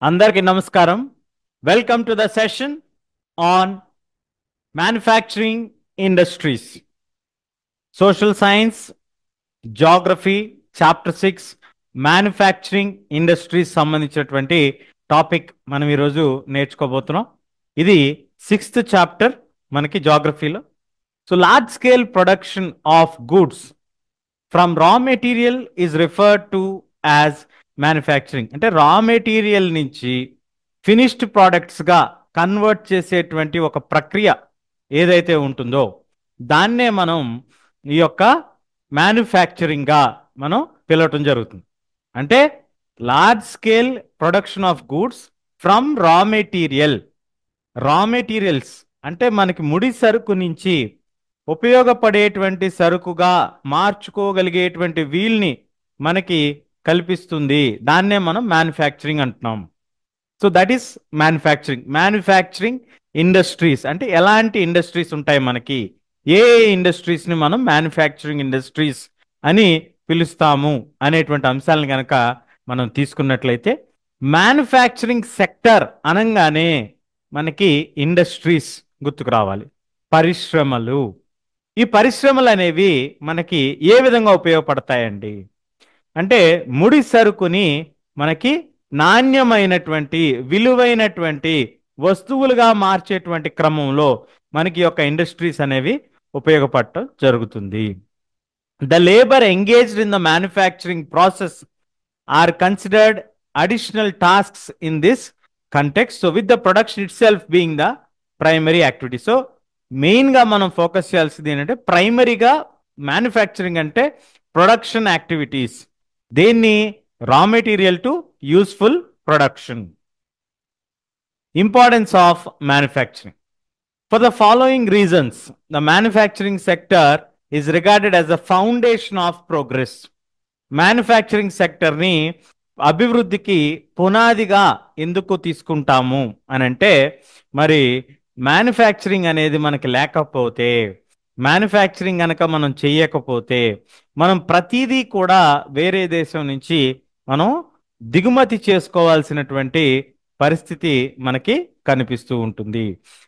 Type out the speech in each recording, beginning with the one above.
అందరికీ నమస్కారం. Welcome to the session on manufacturing industries, social science, geography, chapter 6 manufacturing industries సంబంధించినటువంటి topic మనం ఈరోజు నేర్చుకోబోతున్నాం. ఇది 6th చాప్టర్ మనకి జాగ్రఫీలో. So large scale production of goods from raw material is referred to as manufacturing. అంటే రా మెటీరియల్ నుంచి finished ప్రోడక్ట్స్గా convert చేసేటువంటి ఒక ప్రక్రియ ఏదైతే ఉంటుందో దాన్నే మనం ఈ యొక్క మ్యానుఫ్యాక్చరింగ్గా మనం పిలవటం జరుగుతుంది. అంటే large scale production of goods from రా మెటీరియల్స్ అంటే మనకి ముడి సరుకు నుంచి ఉపయోగపడేటువంటి సరుకుగా మార్చుకోగలిగేటువంటి వీల్ని మనకి కల్పిస్తుంది. దాన్నే మనం మ్యానుఫ్యాక్చరింగ్ అంటున్నాం. So that is manufacturing industries. అంటే ఎలాంటి ఇండస్ట్రీస్ ఉంటాయి మనకి, ఏ ఇండస్ట్రీస్ని మనం మ్యానుఫ్యాక్చరింగ్ ఇండస్ట్రీస్ అని పిలుస్తాము అనేటువంటి అంశాలను కనుక మనం తీసుకున్నట్లయితే, మ్యానుఫ్యాక్చరింగ్ సెక్టర్ అనగానే మనకి ఇండస్ట్రీస్ గుర్తుకు రావాలి, పరిశ్రమలు. ఈ పరిశ్రమలు అనేవి మనకి ఏ విధంగా ఉపయోగపడతాయండి అంటే, ముడి సరుకుని మనకి నాణ్యమైనటువంటి విలువైనటువంటి వస్తువులుగా మార్చేటువంటి క్రమంలో మనకి యొక్క ఇండస్ట్రీస్ అనేవి ఉపయోగపడటం జరుగుతుంది. The labour engaged in the manufacturing process are considered additional tasks in this context. So with the production itself being the primary activity. So మెయిన్గా మనం ఫోకస్ చేయాల్సింది ఏంటంటే, ప్రైమరీగా మ్యానుఫ్యాక్చరింగ్ అంటే ప్రొడక్షన్ యాక్టివిటీస్, దేన్ని raw material to useful production. Importance of manufacturing. For the following reasons the manufacturing sector is regarded as the foundation of progress. Manufacturing సెక్టర్ని అభివృద్ధికి పునాదిగా ఎందుకు తీసుకుంటాము అని అంటే, మరి మ్యానుఫ్యాక్చరింగ్ అనేది మనకి లేకపోతే, మ్యానుఫ్యాక్చరింగ్ కనుక మనం చేయకపోతే, మనం ప్రతిదీ కూడా వేరే దేశం నుంచి మనం దిగుమతి చేసుకోవాల్సినటువంటి పరిస్థితి మనకి కనిపిస్తూ ఉంటుంది.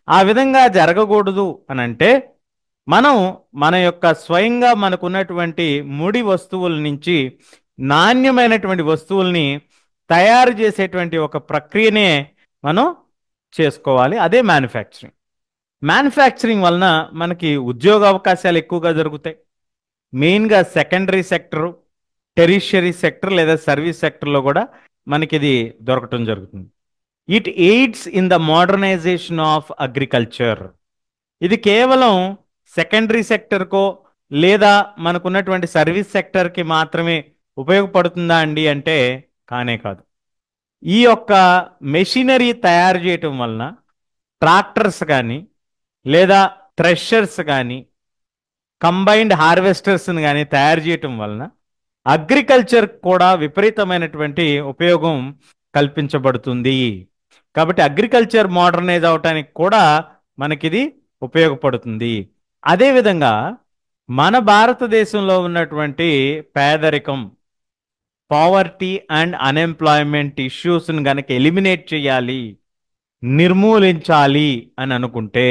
ఆ విధంగా జరగకూడదు అని అంటే, మనం మన యొక్క స్వయంగా మనకున్నటువంటి ముడి వస్తువుల నుంచి నాణ్యమైనటువంటి వస్తువుల్ని తయారు చేసేటువంటి ఒక ప్రక్రియనే మనం చేసుకోవాలి. అదే మ్యానుఫ్యాక్చరింగ్. మ్యానుఫ్యాక్చరింగ్ వలన మనకి ఉద్యోగ అవకాశాలు ఎక్కువగా జరుగుతాయి. మెయిన్గా సెకండరీ సెక్టరు, టెరిషరీ సెక్టర్ లేదా సర్వీస్ సెక్టర్లో కూడా మనకి ఇది దొరకటం జరుగుతుంది. It aids in the modernisation of agriculture. ఇది కేవలం సెకండరీ సెక్టర్కో లేదా మనకున్నటువంటి సర్వీస్ సెక్టర్కి మాత్రమే ఉపయోగపడుతుందా అండి అంటే కానే కాదు. ఈ యొక్క మెషినరీ తయారు చేయటం వలన ట్రాక్టర్స్ కానీ లేదా థ్రెషర్స్ కానీ కంబైన్డ్ హార్వెస్టర్స్ని కానీ తయారు చేయటం వలన అగ్రికల్చర్ కూడా విపరీతమైనటువంటి ఉపయోగం కల్పించబడుతుంది. కాబట్టి అగ్రికల్చర్ మోడర్నైజ్ అవటానికి కూడా మనకిది ఉపయోగపడుతుంది. అదేవిధంగా మన భారతదేశంలో ఉన్నటువంటి పేదరికం, పావర్టీ అండ్ అన్ఎంప్లాయ్మెంట్ ఇష్యూస్ని కనుక ఎలిమినేట్ చేయాలి, నిర్మూలించాలి అని అనుకుంటే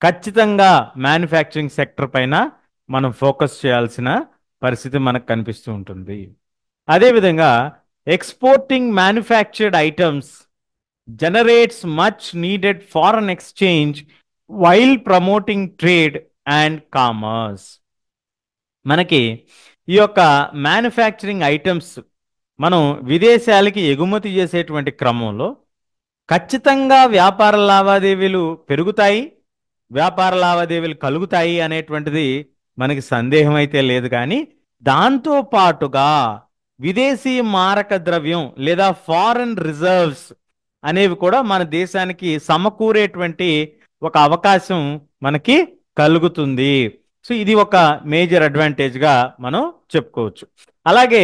ఖచ్చితంగా మ్యానుఫ్యాక్చరింగ్ సెక్టర్ పైన మనం ఫోకస్ చేయాల్సిన పరిస్థితి మనకు కనిపిస్తూ ఉంటుంది. అదేవిధంగా exporting manufactured items generates much needed foreign exchange while promoting trade and commerce. మనకి ఈ యొక్క మ్యానుఫ్యాక్చరింగ్ ఐటమ్స్ మనం విదేశాలకి ఎగుమతి చేసేటువంటి క్రమంలో ఖచ్చితంగా వ్యాపార లావాదేవీలు పెరుగుతాయి, వ్యాపార లావాదేవీలు కలుగుతాయి అనేటువంటిది మనకి సందేహం అయితే లేదు. కానీ దాంతో పాటుగా విదేశీ మారక ద్రవ్యం లేదా ఫారెన్ రిజర్వ్స్ అనేవి కూడా మన దేశానికి సమకూరేటువంటి ఒక అవకాశం మనకి కలుగుతుంది. సో ఇది ఒక మేజర్ అడ్వాంటేజ్గా మనం చెప్పుకోవచ్చు. అలాగే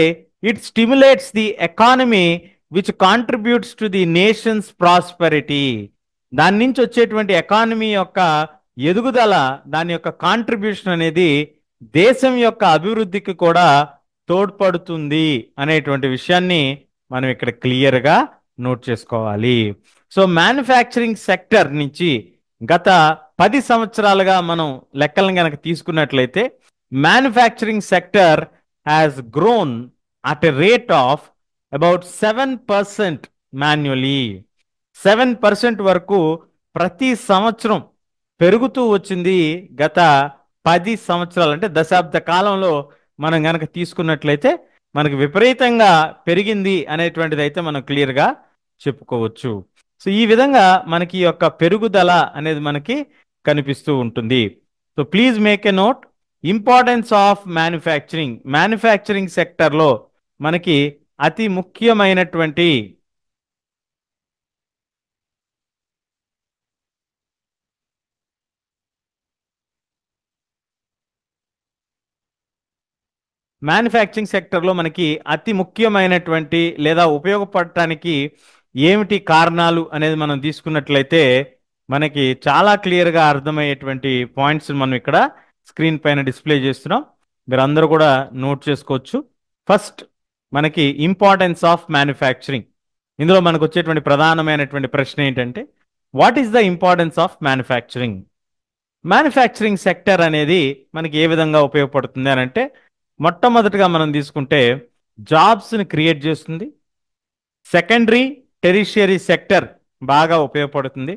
it stimulates the economy which contributes to the nations prosperity. దాని నుంచి వచ్చేటువంటి ఎకానమీ యొక్క ఎదుగుదల, దాని యొక్క కాంట్రిబ్యూషన్ అనేది దేశం యొక్క అభివృద్ధికి కూడా తోడ్పడుతుంది అనేటువంటి విషయాన్ని మనం ఇక్కడ క్లియర్గా నోట్ చేసుకోవాలి. సో మ్యానుఫ్యాక్చరింగ్ సెక్టర్ నుంచి గత 10 సంవత్సరాలుగా మనం లెక్కలను కనుక తీసుకున్నట్లయితే manufacturing sector has grown at a rate of about 7% manually. 7% వరకు ప్రతి సంవత్సరం పెరుగుతూ వచ్చింది. గత 10 సంవత్సరాలు అంటే దశాబ్ద కాలంలో మనం గనక తీసుకున్నట్లయితే మనకు విపరీతంగా పెరిగింది అనేటువంటిది అయితే మనం క్లియర్గా చెప్పుకోవచ్చు. సో ఈ విధంగా మనకి ఈ యొక్క పెరుగుదల అనేది మనకి కనిపిస్తూ ఉంటుంది. So please make a note importance of manufacturing సెక్టర్లో మనకి అతి ముఖ్యమైనటువంటి మ్యానుఫ్యాక్చరింగ్ సెక్టర్లో మనకి అతి ముఖ్యమైనటువంటి లేదా ఉపయోగపడటానికి ఏమిటి కారణాలు అనేది మనం తీసుకున్నట్లయితే మనకి చాలా క్లియర్గా అర్థమయ్యేటువంటి పాయింట్స్ మనం ఇక్కడ స్క్రీన్ పైన డిస్ప్లే చేస్తున్నాం. మీరు అందరూ కూడా నోట్ చేసుకోవచ్చు. ఫస్ట్ మనకి ఇంపార్టెన్స్ ఆఫ్ మ్యానుఫ్యాక్చరింగ్. ఇందులో మనకు వచ్చేటువంటి ప్రధానమైనటువంటి ప్రశ్న ఏంటంటే what is the importance of manufacturing? Manufacturing sector అనేది మనకి ఏ విధంగా ఉపయోగపడుతుంది అని అంటే మొట్టమొదటిగా మనం తీసుకుంటే జాబ్స్ని క్రియేట్ చేస్తుంది. సెకండరీ టెరిషియరీ సెక్టర్ బాగా ఉపయోగపడుతుంది.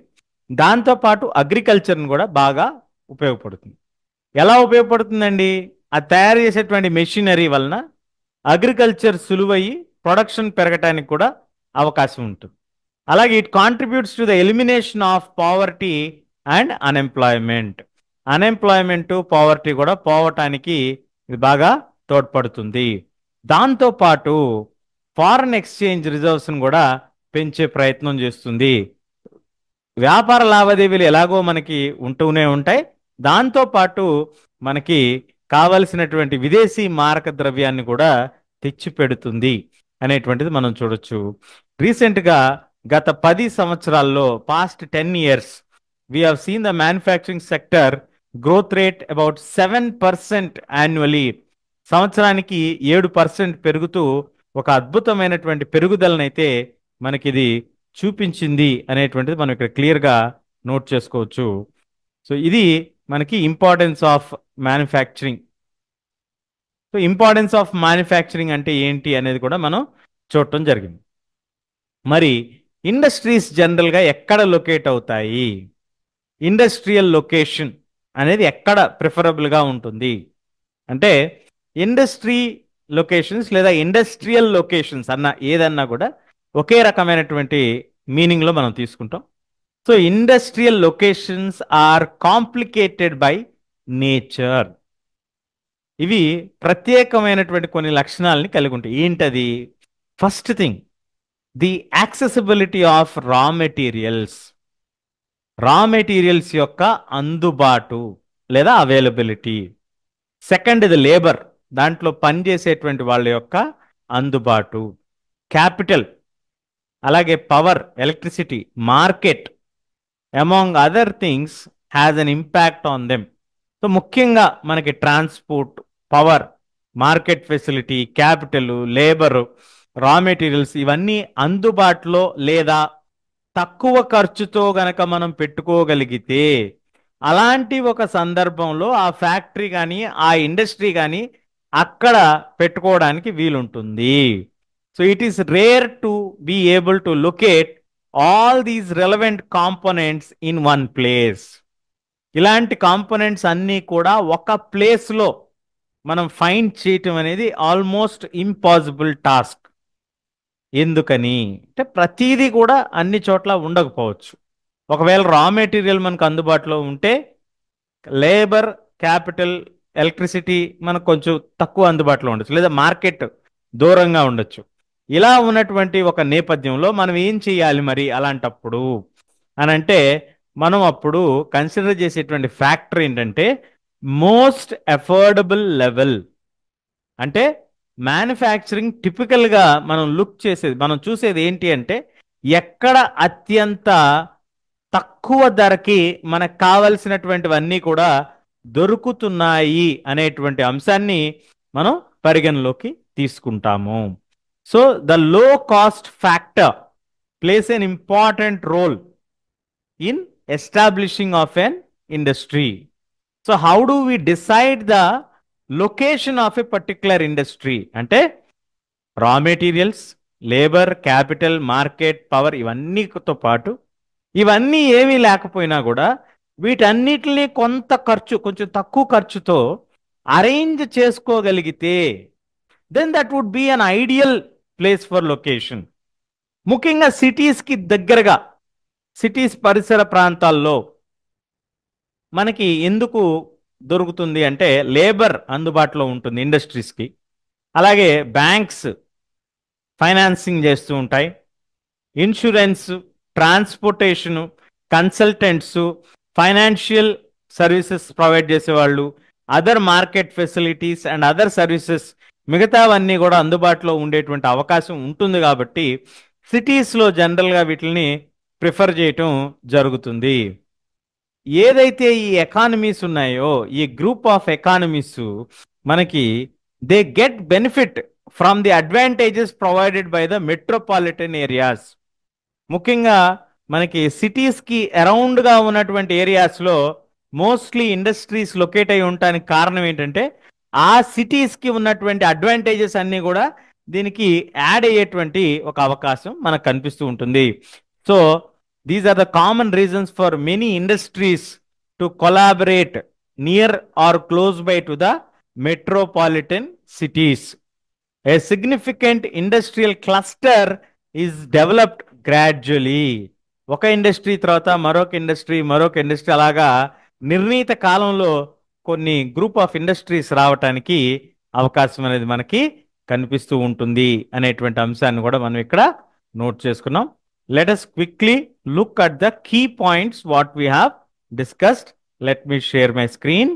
దాంతోపాటు అగ్రికల్చర్ని కూడా బాగా ఉపయోగపడుతుంది. ఎలా ఉపయోగపడుతుందండి? ఆ తయారు చేసేటువంటి మెషినరీ వలన అగ్రికల్చర్ సులువయ్యి ప్రొడక్షన్ పెరగటానికి కూడా అవకాశం ఉంటుంది. అలాగే it contributes to the elimination of poverty and unemployment. Unemployment poverty కూడా పోవటానికి ఇది బాగా తోడ్పడుతుంది. దాంతోపాటు ఫారెన్ ఎక్స్చేంజ్ రిజర్వ్స్ని కూడా పెంచే ప్రయత్నం చేస్తుంది. వ్యాపార లావాదేవీలు ఎలాగో మనకి ఉంటూనే ఉంటాయి. దాంతోపాటు మనకి కావలసినటువంటి విదేశీ మారక ద్రవ్యాన్ని కూడా తెచ్చి పెడుతుంది అనేటువంటిది మనం చూడొచ్చు. రీసెంట్గా గత 10 సంవత్సరాల్లో past 10 years we have seen the manufacturing sector growth rate about 7% annually. సంవత్సరానికి 7% పెరుగుతూ ఒక అద్భుతమైనటువంటి పెరుగుదలనైతే మనకి ఇది చూపించింది అనేటువంటిది మనం ఇక్కడ క్లియర్గా నోట్ చేసుకోవచ్చు. సో ఇది మనకి importance of manufacturing. So importance of manufacturing అంటే ఏంటి అనేది కూడా మనం చూడటం జరిగింది. మరి ఇండస్ట్రీస్ జనరల్గా ఎక్కడ లొకేట్ అవుతాయి? ఇండస్ట్రియల్ లొకేషన్ అనేది ఎక్కడ ప్రిఫరబుల్గా ఉంటుంది అంటే ఇండస్ట్రీ లొకేషన్స్ లేదా ఇండస్ట్రియల్ లొకేషన్స్ అన్న ఏదన్నా కూడా ఒకే రకమైనటువంటి మీనింగ్లో మనం తీసుకుంటాం. So industrial locations are complicated by nature. ఇవి ప్రత్యేకమైనటువంటి కొన్ని లక్షణాలని కలిగి ఉంటాయి. ఏంటది? First thing, the accessibility of raw materials. Raw materials యొక్క అందుబాటు లేదా అవైలబిలిటీ. సెకండ్ ఇది లేబర్, దాంట్లో పనిచేసేటువంటి వాళ్ళ యొక్క అందుబాటు. క్యాపిటల్, అలాగే power, electricity, market among other things has an impact on them. So ముఖ్యంగా మనకి transport, power, market facility, capital, labour, రా మెటీరియల్స్ ఇవన్నీ అందుబాటులో లేదా తక్కువ ఖర్చుతో గనక మనం పెట్టుకోగలిగితే అలాంటి ఒక సందర్భంలో ఆ ఫ్యాక్టరీ కానీ ఆ ఇండస్ట్రీ కానీ అక్కడ పెట్టుకోవడానికి వీలుంటుంది. So it is rare to be able to locate all these relevant components in one place. ఇలాంటి కాంపోనెంట్స్ అన్నీ కూడా ఒక ప్లేస్లో మనం ఫైండ్ చేయటం అనేది ఆల్మోస్ట్ ఇంపాసిబుల్ టాస్క్. ఎందుకని అంటే ప్రతిదీ కూడా అన్ని చోట్ల ఉండకపోవచ్చు. ఒకవేళ రా మెటీరియల్ మనకు అందుబాటులో ఉంటే లేబర్, క్యాపిటల్, ఎలక్ట్రిసిటీ మనకు కొంచెం తక్కువ అందుబాటులో ఉండొచ్చు, లేదా మార్కెట్ దూరంగా ఉండొచ్చు. ఇలా ఉన్నటువంటి ఒక నేపథ్యంలో మనం ఏం చేయాలి మరి అలాంటప్పుడు అని అంటే మనం అప్పుడు కన్సిడర్ చేసేటువంటి ఫ్యాక్టర్ ఏంటంటే మోస్ట్ అఫోర్డబుల్ లెవెల్. అంటే మ్యానుఫ్యాక్చరింగ్ టిపికల్గా మనం చూసేది ఏంటి అంటే ఎక్కడ అత్యంత తక్కువ ధరకి మనకు కావలసినటువంటివన్నీ కూడా దొరుకుతున్నాయి అనేటువంటి అంశాన్ని మనం పరిగణలోకి తీసుకుంటాము. So the low cost factor plays an important role in establishing of an industry. So how do we decide the location of a particular industry? అంటే raw materials, labour, capital, market, power ఇవన్నీతో పాటు ఇవన్నీ ఏమీ లేకపోయినా కూడా వీటన్నిటిని కొంత ఖర్చు, కొంచెం తక్కువ ఖర్చుతో అరేంజ్ చేసుకోగలిగితే then that would be an ideal place for location. ముఖ్యంగా సిటీస్కి దగ్గరగా, సిటీస్ పరిసర ప్రాంతాల్లో మనకి ఎందుకు దొరుకుతుంది అంటే లేబర్ అందుబాటులో ఉంటుంది ఇండస్ట్రీస్కి. అలాగే బ్యాంక్స్ ఫైనాన్సింగ్ చేస్తూ ఉంటాయి, insurance, transportation, consultants, financial services provide చేసేవాళ్ళు, other market facilities and other services మిగతావన్నీ కూడా అందుబాటులో ఉండేటువంటి అవకాశం ఉంటుంది. కాబట్టి సిటీస్లో జనరల్గా వీటిని ప్రిఫర్ చేయటం జరుగుతుంది. ఏదైతే ఈ ఎకానమీస్ ఉన్నాయో, ఈ గ్రూప్ ఆఫ్ ఎకానమీస్ మనకి they get benefit from the advantages provided by the metropolitan areas. ముఖ్యంగా మనకి సిటీస్కి అరౌండ్గా ఉన్నటువంటి ఏరియాస్లో మోస్ట్లీ ఇండస్ట్రీస్ లొకేట్ అయి ఉండటానికి కారణం ఏంటంటే ఆ సిటీస్కి ఉన్నటువంటి అడ్వాంటేజెస్ అన్నీ కూడా దీనికి యాడ్ అయ్యేటువంటి ఒక అవకాశం మనకు కనిపిస్తూ ఉంటుంది. So these are the common reasons for many industries to collaborate near or close by to the metropolitan cities. A significant industrial cluster is developed gradually. ఒక ఇండస్ట్రీ తర్వాత మరొక ఇండస్ట్రీ అలాగా నిర్ణీత కాలంలో కొన్ని గ్రూప్ ఆఫ్ ఇండస్ట్రీస్ రావటానికి అవకాశం అనేది మనకి కనిపిస్తూ ఉంటుంది అనేటువంటి అంశాన్ని కూడా మనం ఇక్కడ నోట్ చేసుకున్నాం. Let us quickly look at the key points what we have discussed. Let me share my screen.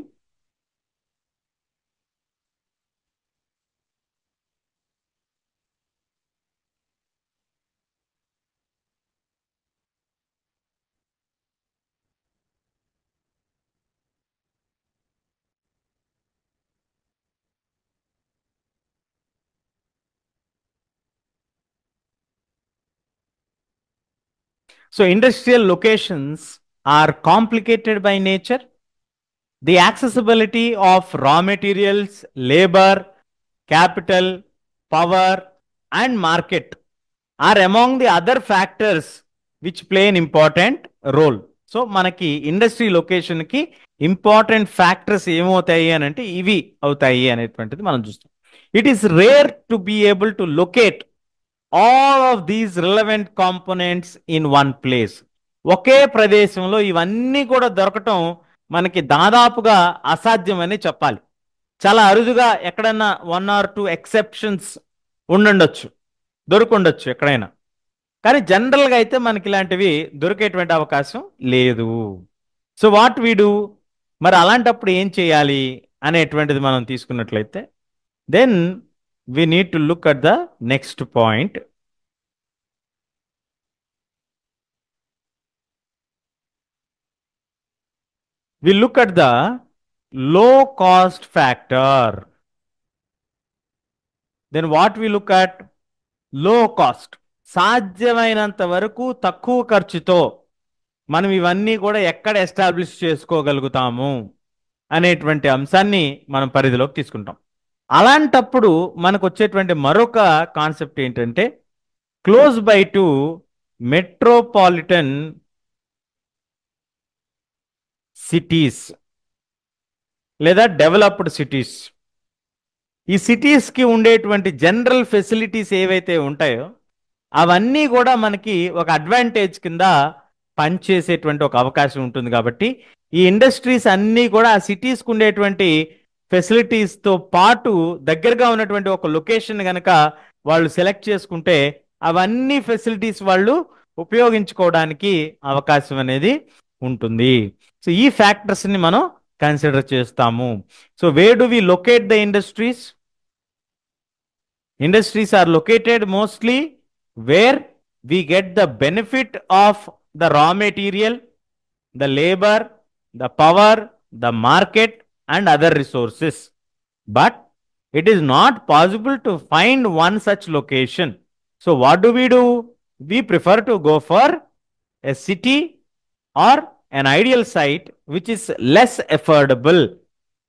So industrial locations are complicated by nature. The accessibility of raw materials, labor, capital, power, and market are among the other factors which play an important role. So మనకి industry లొకేషన్కి important factors ఏమవుతాయి అని అంటే ఇవి అవుతాయి అనేటువంటిది మనం చూస్తాం. It is rare to be able to locate all of these relevant components in one place. ఒకే ప్రదేశంలో ఇవన్నీ కూడా దొరకటం మనకి దాదాపుగా అసాధ్యమని చెప్పాలి. చాలా అరుదుగా ఎక్కడన్నా 1 or 2 ఎక్సెప్షన్స్ దొరుకుండొచ్చు ఎక్కడైనా, కానీ జనరల్గా అయితే మనకి ఇలాంటివి దొరికేటువంటి అవకాశం లేదు. సో వాట్ వీ డూ, మరి అలాంటప్పుడు ఏం చేయాలి అనేటువంటిది మనం తీసుకున్నట్లయితే then we need to look at the next point. We look at the low cost factor. Then what we look at? Low cost. సాధ్యమైనంత వరకు తక్కువ ఖర్చుతో మనం ఇవన్నీ కూడా ఎక్కడ ఎస్టాబ్లిష్ చేసుకోగలుగుతాము అనేటువంటి అంశాన్ని మనం పరిధిలోకి తీసుకుంటాం. అలాంటప్పుడు మనకు వచ్చేటువంటి మరొక కాన్సెప్ట్ ఏంటంటే close by to metropolitan cities లేదా డెవలప్డ్ సిటీస్. ఈ సిటీస్కి ఉండేటువంటి జనరల్ ఫెసిలిటీస్ ఏవైతే ఉంటాయో అవన్నీ కూడా మనకి ఒక అడ్వాంటేజ్ కింద పనిచేసేటువంటి ఒక అవకాశం ఉంటుంది. కాబట్టి ఈ ఇండస్ట్రీస్ అన్నీ కూడా ఆ సిటీస్కి ఉండేటువంటి ఫెసిలిటీస్తో పాటు దగ్గరగా ఉన్నటువంటి ఒక లొకేషన్ కనుక వాళ్ళు సెలెక్ట్ చేసుకుంటే అవన్నీ ఫెసిలిటీస్ వాళ్ళు ఉపయోగించుకోవడానికి అవకాశం అనేది ఉంటుంది. సో ఈ ఫ్యాక్టర్స్ని మనం కన్సిడర్ చేస్తాము. So where do we locate the industries? Industries are located mostly where we get the benefit of the raw material, the labor, the power, the market, and other resources. But it is not possible to find one such location. So what do? we prefer to go for a city or an ideal site which is less affordable.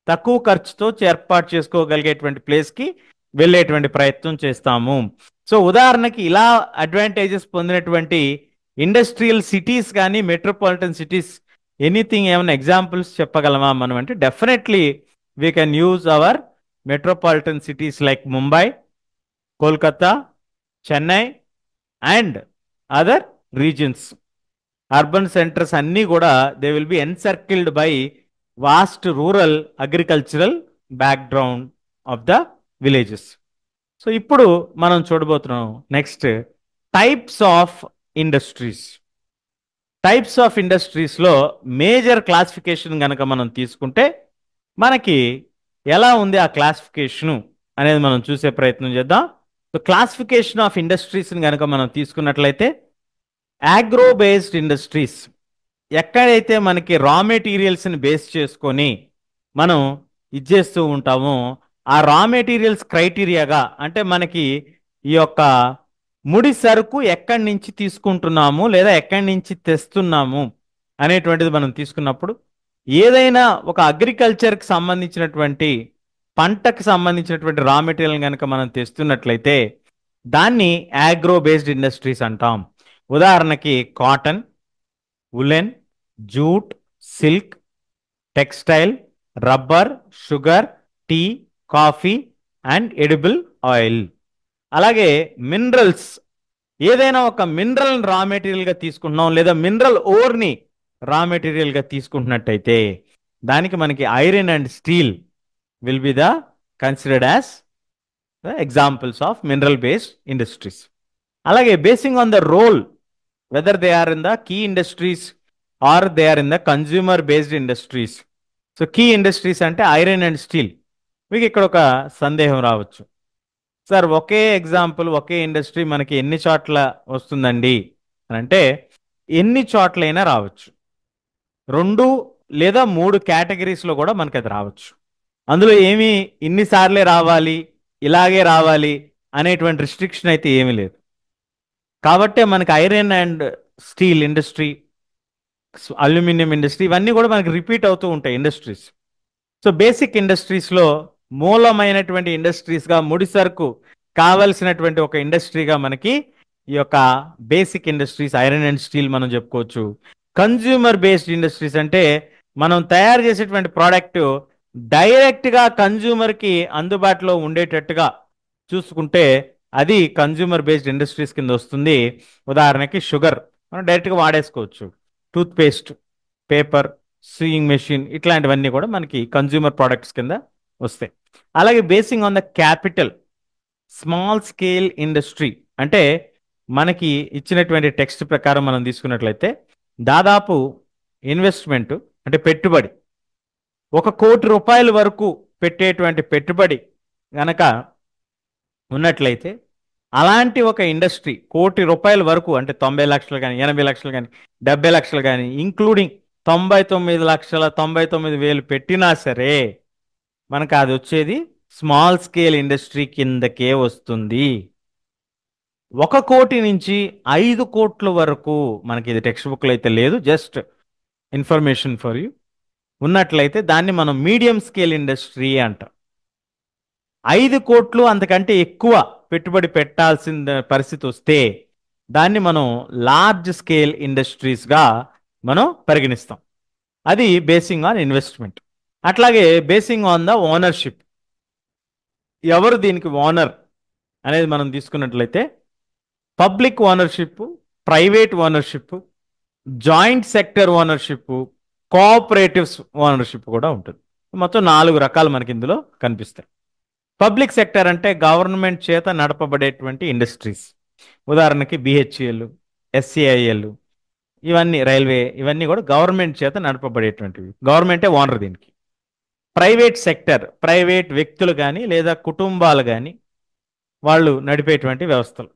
తక్కువ ఖర్చుతో ఏర్పాటు చేసుకోగలిగేటువంటి ప్లేస్కి వెళ్ళేటువంటి ప్రయత్నం చేస్తాము. So ఉదాహరణకి ఇలా advantages పొందినటువంటి ఇండస్ట్రియల్ సిటీస్ కానీ మెట్రోపాలిటన్ సిటీస్ ఎనీథింగ్ ఏమైనా ఎగ్జాంపుల్స్ చెప్పగలమా మనం అంటే definitely we can use our metropolitan cities like Mumbai, Kolkata, Chennai and other reasons. Urban centres అన్నీ కూడా they will be encircled by vast rural agricultural background of the villages. So ఇప్పుడు మనం చూడబోతున్నాం next types of industries. Types of ఇండస్ట్రీస్లో major classification కనుక మనం తీసుకుంటే మనకి ఎలా ఉంది ఆ క్లాసిఫికేషను అనేది మనం చూసే ప్రయత్నం చేద్దాం. సో క్లాసిఫికేషన్ ఆఫ్ ఇండస్ట్రీస్ని కనుక మనం తీసుకున్నట్లయితే అగ్రో బేస్డ్ ఇండస్ట్రీస్, ఎక్కడైతే మనకి రా మెటీరియల్స్ని బేస్ చేసుకొని మనం ఇచ్చేస్తూ ఉంటామో ఆ రా మెటీరియల్స్ క్రైటీరియాగా అంటే మనకి ఈ యొక్క ముడి సరుకు ఎక్కడి నుంచి తీసుకుంటున్నాము లేదా ఎక్కడి నుంచి తెస్తున్నాము అనేటువంటిది మనం తీసుకున్నప్పుడు ఏదైనా ఒక అగ్రికల్చర్కి సంబంధించినటువంటి పంటకు సంబంధించినటువంటి రా మెటీరియల్ కనుక మనం తెస్తున్నట్లయితే దాన్ని అగ్రో బేస్డ్ ఇండస్ట్రీస్ అంటాం. ఉదాహరణకి cotton, woollen, jute, silk, textile, rubber, sugar, tea, coffee and edible oil. అలాగే మినరల్స్, ఏదైనా ఒక మినరల్ రా మెటీరియల్గా తీసుకుంటున్నాం లేదా మినరల్ ఓర్ని రా మెటీరియల్గా తీసుకుంటున్నట్టయితే దానికి మనకి iron and steel will be the considered as the examples of mineral based industries. అలాగే basing on the role whether they are in the key industries or they are in the consumer based industries. So key industries అంటే iron and steel. మీకు ఇక్కడ ఒక సందేహం రావచ్చు, sir ఒకే example ఒకే industry మనకి ఎన్ని చోట్ల వస్తుందండి అని అంటే ఎన్ని చోట్లైనా రావచ్చు. 2 లేదా 3 కేటగిరీస్లో కూడా మనకి అది రావచ్చు. అందులో ఏమీ ఇన్నిసార్లే రావాలి ఇలాగే రావాలి అనేటువంటి రిస్ట్రిక్షన్ అయితే ఏమీ లేదు. కాబట్టే మనకి iron and steel industry, aluminium industry ఇవన్నీ కూడా మనకి రిపీట్ అవుతూ ఉంటాయి ఇండస్ట్రీస్. సో బేసిక్ ఇండస్ట్రీస్లో మూలమైనటువంటి ఇండస్ట్రీస్గా ముడి సరుకు కావలసినటువంటి ఒక ఇండస్ట్రీగా మనకి ఈ యొక్క basic industries iron and steel మనం చెప్పుకోవచ్చు. కన్జ్యూమర్ బేస్డ్ ఇండస్ట్రీస్ అంటే మనం తయారు చేసేటువంటి ప్రోడక్ట్ డైరెక్ట్గా కన్జ్యూమర్కి అందుబాటులో ఉండేటట్టుగా చూసుకుంటే అది కన్జ్యూమర్ బేస్డ్ ఇండస్ట్రీస్ కింద వస్తుంది. ఉదాహరణకి షుగర్ మనం డైరెక్ట్గా వాడేసుకోవచ్చు, టూత్పేస్ట్, పేపర్, సూయింగ్ మెషిన్ ఇట్లాంటివన్నీ కూడా మనకి కన్జ్యూమర్ ప్రోడక్ట్స్ కింద వస్తాయి. అలాగే basing on the capital small scale industry అంటే మనకి ఇచ్చినటువంటి టెక్స్ట్ ప్రకారం మనం తీసుకున్నట్లయితే దాదాపు ఇన్వెస్ట్మెంట్ అంటే పెట్టుబడి 1 కోటి రూపాయల వరకు పెట్టేటువంటి పెట్టుబడి గనక ఉన్నట్లయితే అలాంటి ఒక ఇండస్ట్రీ 1 కోటి రూపాయల వరకు అంటే 90 లక్షలు కానీ 80 లక్షలు కానీ 70 లక్షలు కానీ ఇంక్లూడింగ్ 99,99,000 పెట్టినా సరే మనకు అది వచ్చేది స్మాల్ స్కేల్ ఇండస్ట్రీ కిందకే వస్తుంది. 1 కోటి నుంచి 5 కోట్ల వరకు మనకి ఇది టెక్స్ట్ బుక్లో అయితే లేదు, జస్ట్ ఇన్ఫర్మేషన్ ఫర్ యూ, ఉన్నట్లయితే దాన్ని మనం మీడియం స్కేల్ ఇండస్ట్రీ అంటాం. 5 కోట్లు అంతకంటే ఎక్కువ పెట్టుబడి పెట్టాల్సిన పరిస్థితి వస్తే దాన్ని మనం లార్జ్ స్కేల్ ఇండస్ట్రీస్గా మనం పరిగణిస్తాం. అది బేసింగ్ ఆన్ ఇన్వెస్ట్మెంట్. అట్లాగే బేసింగ్ ఆన్ ద ఓనర్షిప్, ఎవరు దీనికి ఓనర్ అనేది మనం తీసుకున్నట్లయితే public ownership, private ownership, joint sector ownership, cooperatives ownership కూడా ఉంటుంది. మొత్తం 4 రకాలు మనకి ఇందులో కనిపిస్తాయి. పబ్లిక్ సెక్టర్ అంటే గవర్నమెంట్ చేత నడపబడేటువంటి ఇండస్ట్రీస్, ఉదాహరణకి బిహెచ్ఎల్, ఎస్సిఐఎల్, ఇవన్నీ రైల్వే, ఇవన్నీ కూడా గవర్నమెంట్ చేత నడపబడేటువంటివి, గవర్నమెంటే ఓనర్ దీనికి. ప్రైవేట్ సెక్టర్ ప్రైవేట్ వ్యక్తులు కానీ లేదా కుటుంబాలు కానీ వాళ్ళు నడిపేటువంటి వ్యవస్థలు,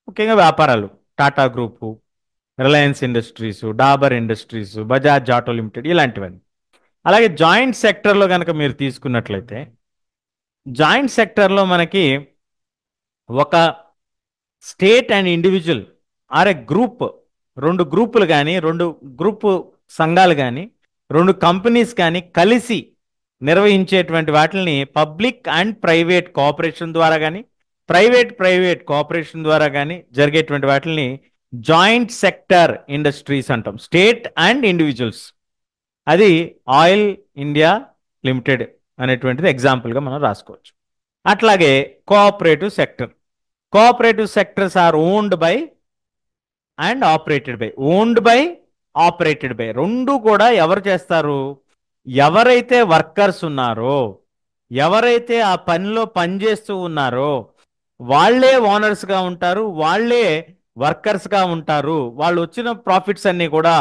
ముఖ్యంగా వ్యాపారాలు, Tata group, Reliance industries, Dabur industries, Bajaj auto limited ఇలాంటివన్నీ. అలాగే జాయింట్ సెక్టర్లో కనుక మీరు తీసుకున్నట్లయితే జాయింట్ సెక్టర్లో మనకి ఒక state and individual or a group, రెండు గ్రూపులు కానీ, రెండు గ్రూపు సంఘాలు కానీ, రెండు కంపెనీస్ కానీ కలిసి నిర్వహించేటువంటి వాటిని పబ్లిక్ అండ్ ప్రైవేట్ కోఆపరేషన్ ద్వారా కానీ, ప్రైవేట్ కోఆపరేషన్ ద్వారా కానీ జరిగేటువంటి వాటిని జాయింట్ సెక్టర్ ఇండస్ట్రీస్ అంటాం, స్టేట్ అండ్ ఇండివిజువల్స్. అది ఆయిల్ ఇండియా లిమిటెడ్ అనేటువంటిది ఎగ్జాంపుల్గా మనం రాసుకోవచ్చు. అట్లాగే cooperative sectors are owned by and operated by రెండు కూడా ఎవరు చేస్తారు? ఎవరైతే వర్కర్స్ ఉన్నారో, ఎవరైతే ఆ పనిలో పనిచేస్తూ ఉన్నారో వాళ్ళే ఓనర్స్గా ఉంటారు, వాళ్ళే వర్కర్స్గా ఉంటారు. వాళ్ళు వచ్చిన ప్రాఫిట్స్ అన్నీ కూడా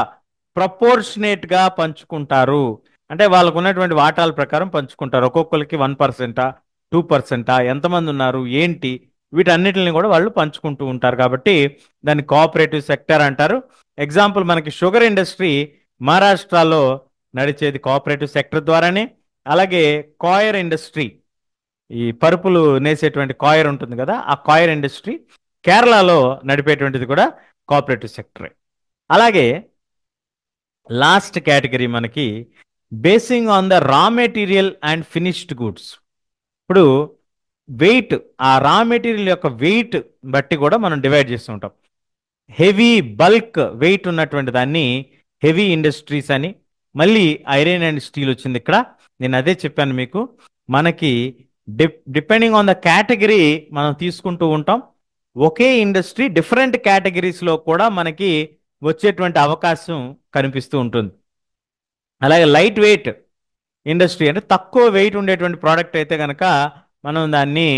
ప్రపోర్షనేట్గా పంచుకుంటారు. అంటే వాళ్ళకు ఉన్నటువంటి వాటాల ప్రకారం పంచుకుంటారు. ఒక్కొక్కరికి 1%, 2%, ఎంతమంది ఉన్నారు ఏంటి, వీటన్నిటిని కూడా వాళ్ళు పంచుకుంటూ ఉంటారు. కాబట్టి దాన్ని కోఆపరేటివ్ సెక్టర్ అంటారు. ఎగ్జాంపుల్ మనకి షుగర్ ఇండస్ట్రీ మహారాష్ట్రలో నడిచేది కోఆపరేటివ్ సెక్టర్ ద్వారానే. అలాగే కాయర్ ఇండస్ట్రీ, ఈ పరుపులు నేసేటువంటి కాయర్ ఉంటుంది కదా, ఆ కాయర్ ఇండస్ట్రీ కేరళలో నడిపేటువంటిది కూడా కోఆపరేటివ్ సెక్టరే. అలాగే లాస్ట్ కేటగిరీ మనకి basing on the raw material and finished goods. ఇప్పుడు వెయిట్, ఆ రా మెటీరియల్ యొక్క వెయిట్ బట్టి కూడా మనం డివైడ్ చేస్తూ ఉంటాం. హెవీ బల్క్ వెయిట్ ఉన్నటువంటి దాన్ని హెవీ ఇండస్ట్రీస్ అని, మళ్ళీ ఐరన్ అండ్ స్టీల్ వచ్చింది ఇక్కడ. నేను అదే చెప్పాను మీకు, మనకి డిపెండింగ్ ఆన్ ద కేటగిరీ మనం తీసుకుంటూ ఉంటాం. ఒకే ఇండస్ట్రీ డిఫరెంట్ కేటగిరీస్లో కూడా మనకి వచ్చేటువంటి అవకాశం కనిపిస్తూ ఉంటుంది. అలాగే లైట్ వెయిట్ ఇండస్ట్రీ అంటే తక్కువ వెయిట్ ఉండేటువంటి ప్రోడక్ట్ అయితే కనుక మనం దాన్ని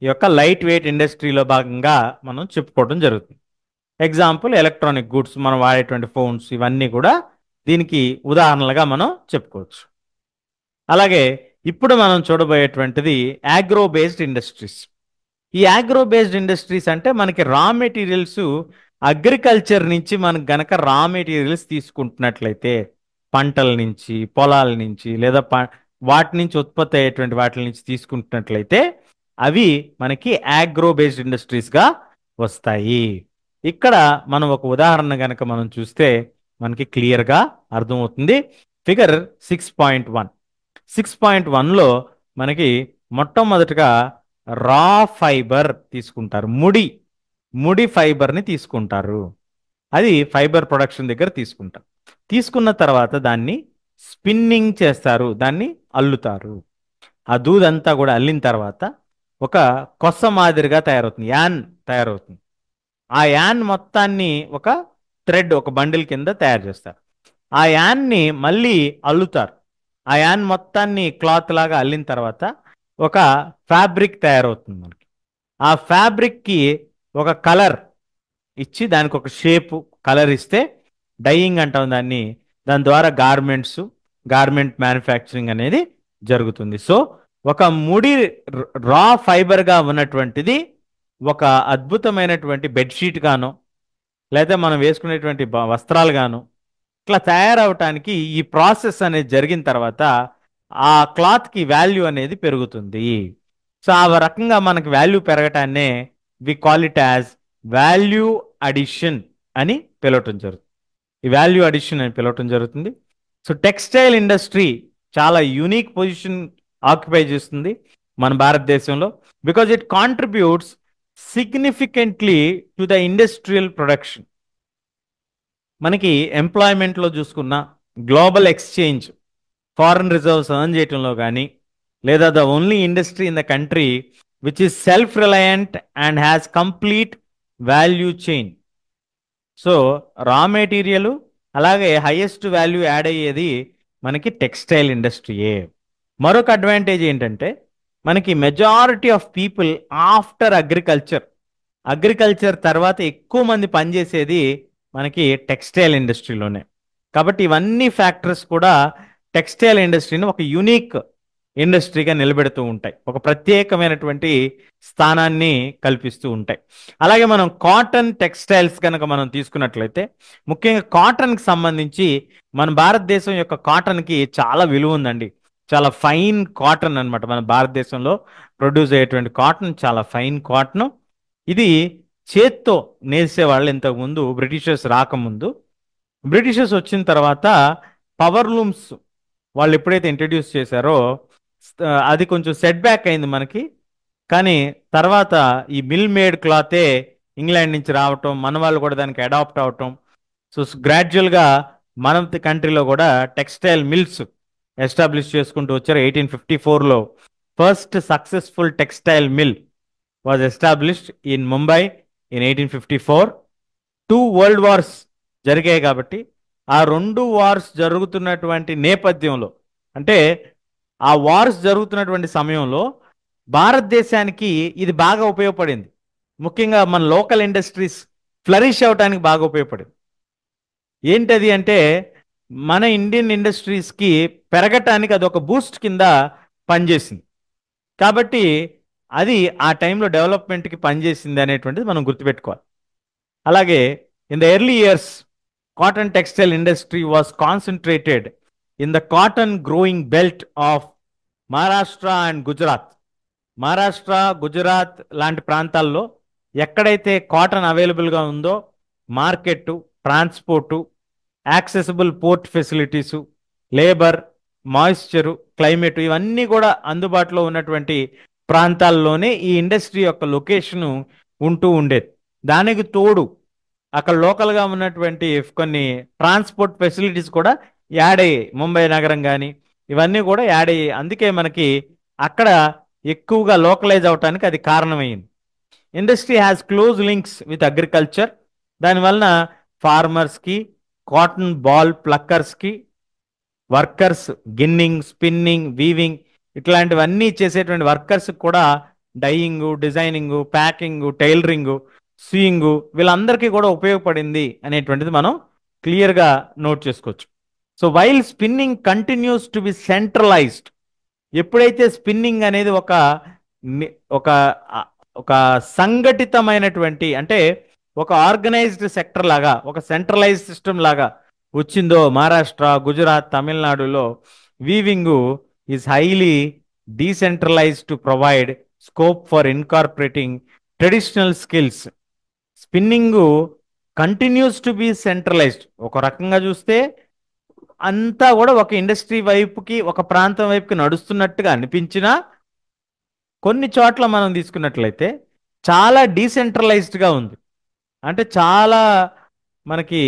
ఈ యొక్క లైట్ వెయిట్ ఇండస్ట్రీలో భాగంగా మనం చెప్పుకోవడం జరుగుతుంది. ఎగ్జాంపుల్ ఎలక్ట్రానిక్ గూడ్స్, మనం వాడేటువంటి ఫోన్స్, ఇవన్నీ కూడా దీనికి ఉదాహరణలుగా మనం చెప్పుకోవచ్చు. అలాగే ఇప్పుడు మనం చూడబోయేటువంటిది ఆగ్రో బేస్డ్ ఇండస్ట్రీస్. ఈ ఆగ్రో బేస్డ్ ఇండస్ట్రీస్ అంటే మనకి రా మెటీరియల్స్ అగ్రికల్చర్ నుంచి మనకు గనక రా మెటీరియల్స్ తీసుకుంటున్నట్లయితే, పంటల నుంచి, పొలాల నుంచి, లేదా వాటి నుంచి ఉత్పత్తి అయ్యేటువంటి వాటి నుంచి తీసుకుంటున్నట్లయితే అవి మనకి ఆగ్రో బేస్డ్ ఇండస్ట్రీస్గా వస్తాయి. ఇక్కడ మనం ఒక ఉదాహరణ గనక మనం చూస్తే మనకి క్లియర్గా అర్థమవుతుంది. ఫిగర్ 6.1. 6.1లో మనకి మొట్టమొదటిగా రా ఫైబర్ తీసుకుంటారు, ముడి ఫైబర్ని తీసుకుంటారు. అది ఫైబర్ ప్రొడక్షన్ దగ్గర తీసుకుంటారు. తీసుకున్న తర్వాత దాన్ని స్పిన్నింగ్ చేస్తారు, దాన్ని అల్లుతారు. ఆ దూదంతా కూడా అల్లిన తర్వాత ఒక కొస మాదిరిగా తయారవుతుంది, యాన్ తయారవుతుంది. ఆ యాన్ మొత్తాన్ని ఒక థ్రెడ్, ఒక బండిల్ కింద తయారు చేస్తారు. ఆ యాన్ని మళ్ళీ అల్లుతారు. ఆ యాన్ మొత్తాన్ని క్లాత్ లాగా అల్లిన తర్వాత ఒక ఫ్యాబ్రిక్ తయారవుతుంది మనకి. ఆ ఫ్యాబ్రిక్కి ఒక కలర్ ఇచ్చి, దానికి ఒక షేపు, కలర్ ఇస్తే డైయింగ్ అంటాం దాన్ని. దాని ద్వారా గార్మెంట్ మ్యానుఫ్యాక్చరింగ్ అనేది జరుగుతుంది. సో ఒక ముడి రా ఫైబర్గా ఉన్నటువంటిది ఒక అద్భుతమైనటువంటి బెడ్షీట్ గాను, లేదా మనం వేసుకునేటువంటి వస్త్రాలు గాను ఇట్లా తయారవటానికి ఈ ప్రాసెస్ అనేది జరిగిన తర్వాత ఆ క్లాత్కి వాల్యూ అనేది పెరుగుతుంది. సో ఆ రకంగా మనకి వాల్యూ పెరగటాన్నే we call it as value addition అని పిలవటం జరుగుతుంది. ఈ వాల్యూ అడిషన్ అని పిలవటం జరుగుతుంది. సో టెక్స్టైల్ ఇండస్ట్రీ చాలా యూనిక్ పొజిషన్ ఆక్యుపై చేస్తుంది మన భారతదేశంలో, because it contributes significantly to the industrial production. మనకి ఎంప్లాయ్మెంట్లో చూసుకున్న, global exchange, foreign reserves earn చేయటంలో కానీ, లేదా the only industry in the country which is self reliant and has complete value chain. So raw material అలాగే highest value add అయ్యేది మనకి textile ఇండస్ట్రీయే. మరొక అడ్వాంటేజ్ ఏంటంటే మనకి majority of people after agriculture తర్వాత ఎక్కువ మంది పనిచేసేది మనకి టెక్స్టైల్ ఇండస్ట్రీలోనే. కాబట్టి ఇవన్నీ ఫ్యాక్టర్స్ కూడా టెక్స్టైల్ ఇండస్ట్రీని ఒక యూనిక్ ఇండస్ట్రీగా నిలబెడుతూ ఉంటాయి, ఒక ప్రత్యేకమైనటువంటి స్థానాన్ని కల్పిస్తూ ఉంటాయి. అలాగే మనం కాటన్ టెక్స్టైల్స్ కనుక మనం తీసుకున్నట్లయితే, ముఖ్యంగా కాటన్కి సంబంధించి మన భారతదేశం యొక్క కాటన్కి చాలా విలువ ఉందండి. చాలా ఫైన్ కాటన్ అనమాట. మన భారతదేశంలో ప్రొడ్యూస్ అయ్యేటువంటి కాటన్ చాలా ఫైన్ కాటన్. ఇది చేత్తో నేసేవాళ్ళు ఇంతకుముందు బ్రిటిషర్స్ రాకముందు. బ్రిటిషర్స్ వచ్చిన తర్వాత పవర్ లూమ్స్ వాళ్ళు ఎప్పుడైతే ఇంట్రడ్యూస్ చేశారో అది కొంచెం సెట్ బ్యాక్ అయింది మనకి. కానీ తర్వాత ఈ మిల్ మేడ్ క్లాతే ఇంగ్లాండ్ నుంచి రావటం, మన వాళ్ళు కూడా దానికి అడాప్ట్ అవటం. సో గ్రాడ్యువల్గా మన కంట్రీలో కూడా టెక్స్టైల్ మిల్స్ ఎస్టాబ్లిష్ చేసుకుంటూ వచ్చారు. 1854లో first successful textile mill was established in Mumbai in 1854. 2 world wars జరిగాయి కాబట్టి ఆ 2 వార్స్ జరుగుతున్నటువంటి నేపథ్యంలో, అంటే ఆ వార్స్ జరుగుతున్నటువంటి సమయంలో భారతదేశానికి ఇది బాగా ఉపయోగపడింది. ముఖ్యంగా మన లోకల్ ఇండస్ట్రీస్ ఫ్లరిష్ అవడానికి బాగా ఉపయోగపడింది. ఏంటది అంటే మన ఇండియన్ ఇండస్ట్రీస్కి పెరగటానికి అది ఒక బూస్ట్ కింద పనిచేసింది. కాబట్టి అది ఆ టైంలో డెవలప్మెంట్కి పనిచేసింది అనేటువంటిది మనం గుర్తుపెట్టుకోవాలి. అలాగే in the early years cotton textile industry was concentrated in the cotton growing belt of Maharashtra and Gujarat. Maharashtra, Gujarat లాంటి ప్రాంతాల్లో ఎక్కడైతే కాటన్ అవైలబుల్గా ఉందో market, transport, accessible port facilities, labour, moisture, climate ఇవన్నీ కూడా అందుబాటులో ఉన్నటువంటి ప్రాంతాల్లోనే ఈ ఇండస్ట్రీ యొక్క లొకేషను ఉంటూ ఉండేది. దానికి తోడు అక్కడ లోకల్గా ఉన్నటువంటి కొన్ని ట్రాన్స్పోర్ట్ ఫెసిలిటీస్ కూడా యాడ్ అయ్యాయి. ముంబై నగరం కానీ ఇవన్నీ కూడా యాడ్ అయ్యాయి. అందుకే మనకి అక్కడ ఎక్కువగా లోకలైజ్ అవడానికి అది కారణమైంది. Industry has close links with agriculture. దానివలన ఫార్మర్స్కి, కాటన్ బాల్ ప్లక్కర్స్కి, వర్కర్స్ గిన్నింగ్, స్పిన్నింగ్, వీవింగ్ ఇట్లాంటివన్నీ చేసేటువంటి వర్కర్స్కి కూడా dyeing, designing, packing, tailoring, sewing వీళ్ళందరికీ కూడా ఉపయోగపడింది అనేటువంటిది మనం క్లియర్గా నోట్ చేసుకోవచ్చు. So while spinning continues to be centralised, ఎప్పుడైతే స్పిన్నింగ్ అనేది ఒక ఒక ఒక సంఘటితమైనటువంటి, అంటే ఒక ఆర్గనైజ్డ్ సెక్టర్ లాగా, ఒక సెంట్రలైజ్డ్ సిస్టమ్ లాగా వచ్చిందో మహారాష్ట్ర, గుజరాత్, తమిళనాడులో weaving is highly decentralised to provide scope for incorporating traditional skills. Spinning continues to be centralised. ఒక రకంగా చూస్తే అంతా కూడా ఒక ఇండస్ట్రీ వైపుకి, ఒక ప్రాంతం వైపుకి నడుస్తున్నట్టుగా అనిపించినా కొన్ని చోట్ల మనం తీసుకున్నట్లయితే చాలా డీసెంట్రలైజ్డ్గా ఉంది. అంటే చాలా మనకి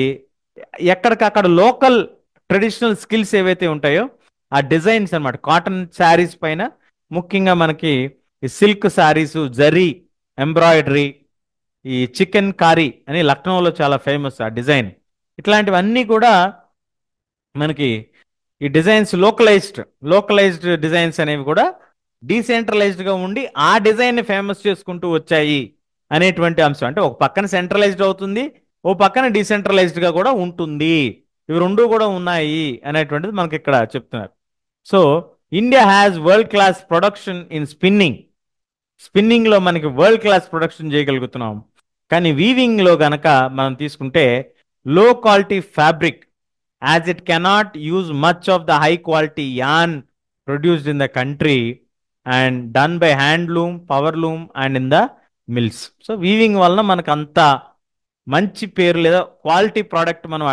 ఎక్కడికక్కడ లోకల్ ట్రెడిషనల్ స్కిల్స్ ఏవైతే ఉంటాయో ఆ డిజైన్స్ అనమాట. కాటన్ శారీస్ పైన ముఖ్యంగా మనకి ఈ సిల్క్ శారీసు, జరీ ఎంబ్రాయిడరీ, ఈ చికెన్ కారీ అని లక్నోలో చాలా ఫేమస్ ఆ డిజైన్. ఇట్లాంటివన్నీ కూడా మనకి ఈ డిజైన్స్ లోకలైజ్డ్ డిజైన్స్ అనేవి కూడా డీసెంట్రలైజ్డ్గా ఉండి ఆ డిజైన్ని ఫేమస్ చేసుకుంటూ వచ్చాయి అనేటువంటి అంశం. అంటే ఒక పక్కన సెంట్రలైజ్డ్ అవుతుంది, ఓ పక్కన డీసెంట్రలైజ్డ్గా కూడా ఉంటుంది. ఇవి రెండు కూడా ఉన్నాయి అనేటువంటిది మనకి ఇక్కడ చెప్తున్నారు. So India has world class production in spinning. స్పిన్నింగ్లో మనకి వరల్డ్ క్లాస్ ప్రొడక్షన్ చేయగలుగుతున్నాం. కానీ వీవింగ్లో గనక మనం తీసుకుంటే low quality fabric, as it cannot use much of the high quality yarn produced in the country and done by handloom, powerloom and in the mills. So weaving వలన మనకు అంత మంచి పేరు లేదా క్వాలిటీ ప్రోడక్ట్ మనం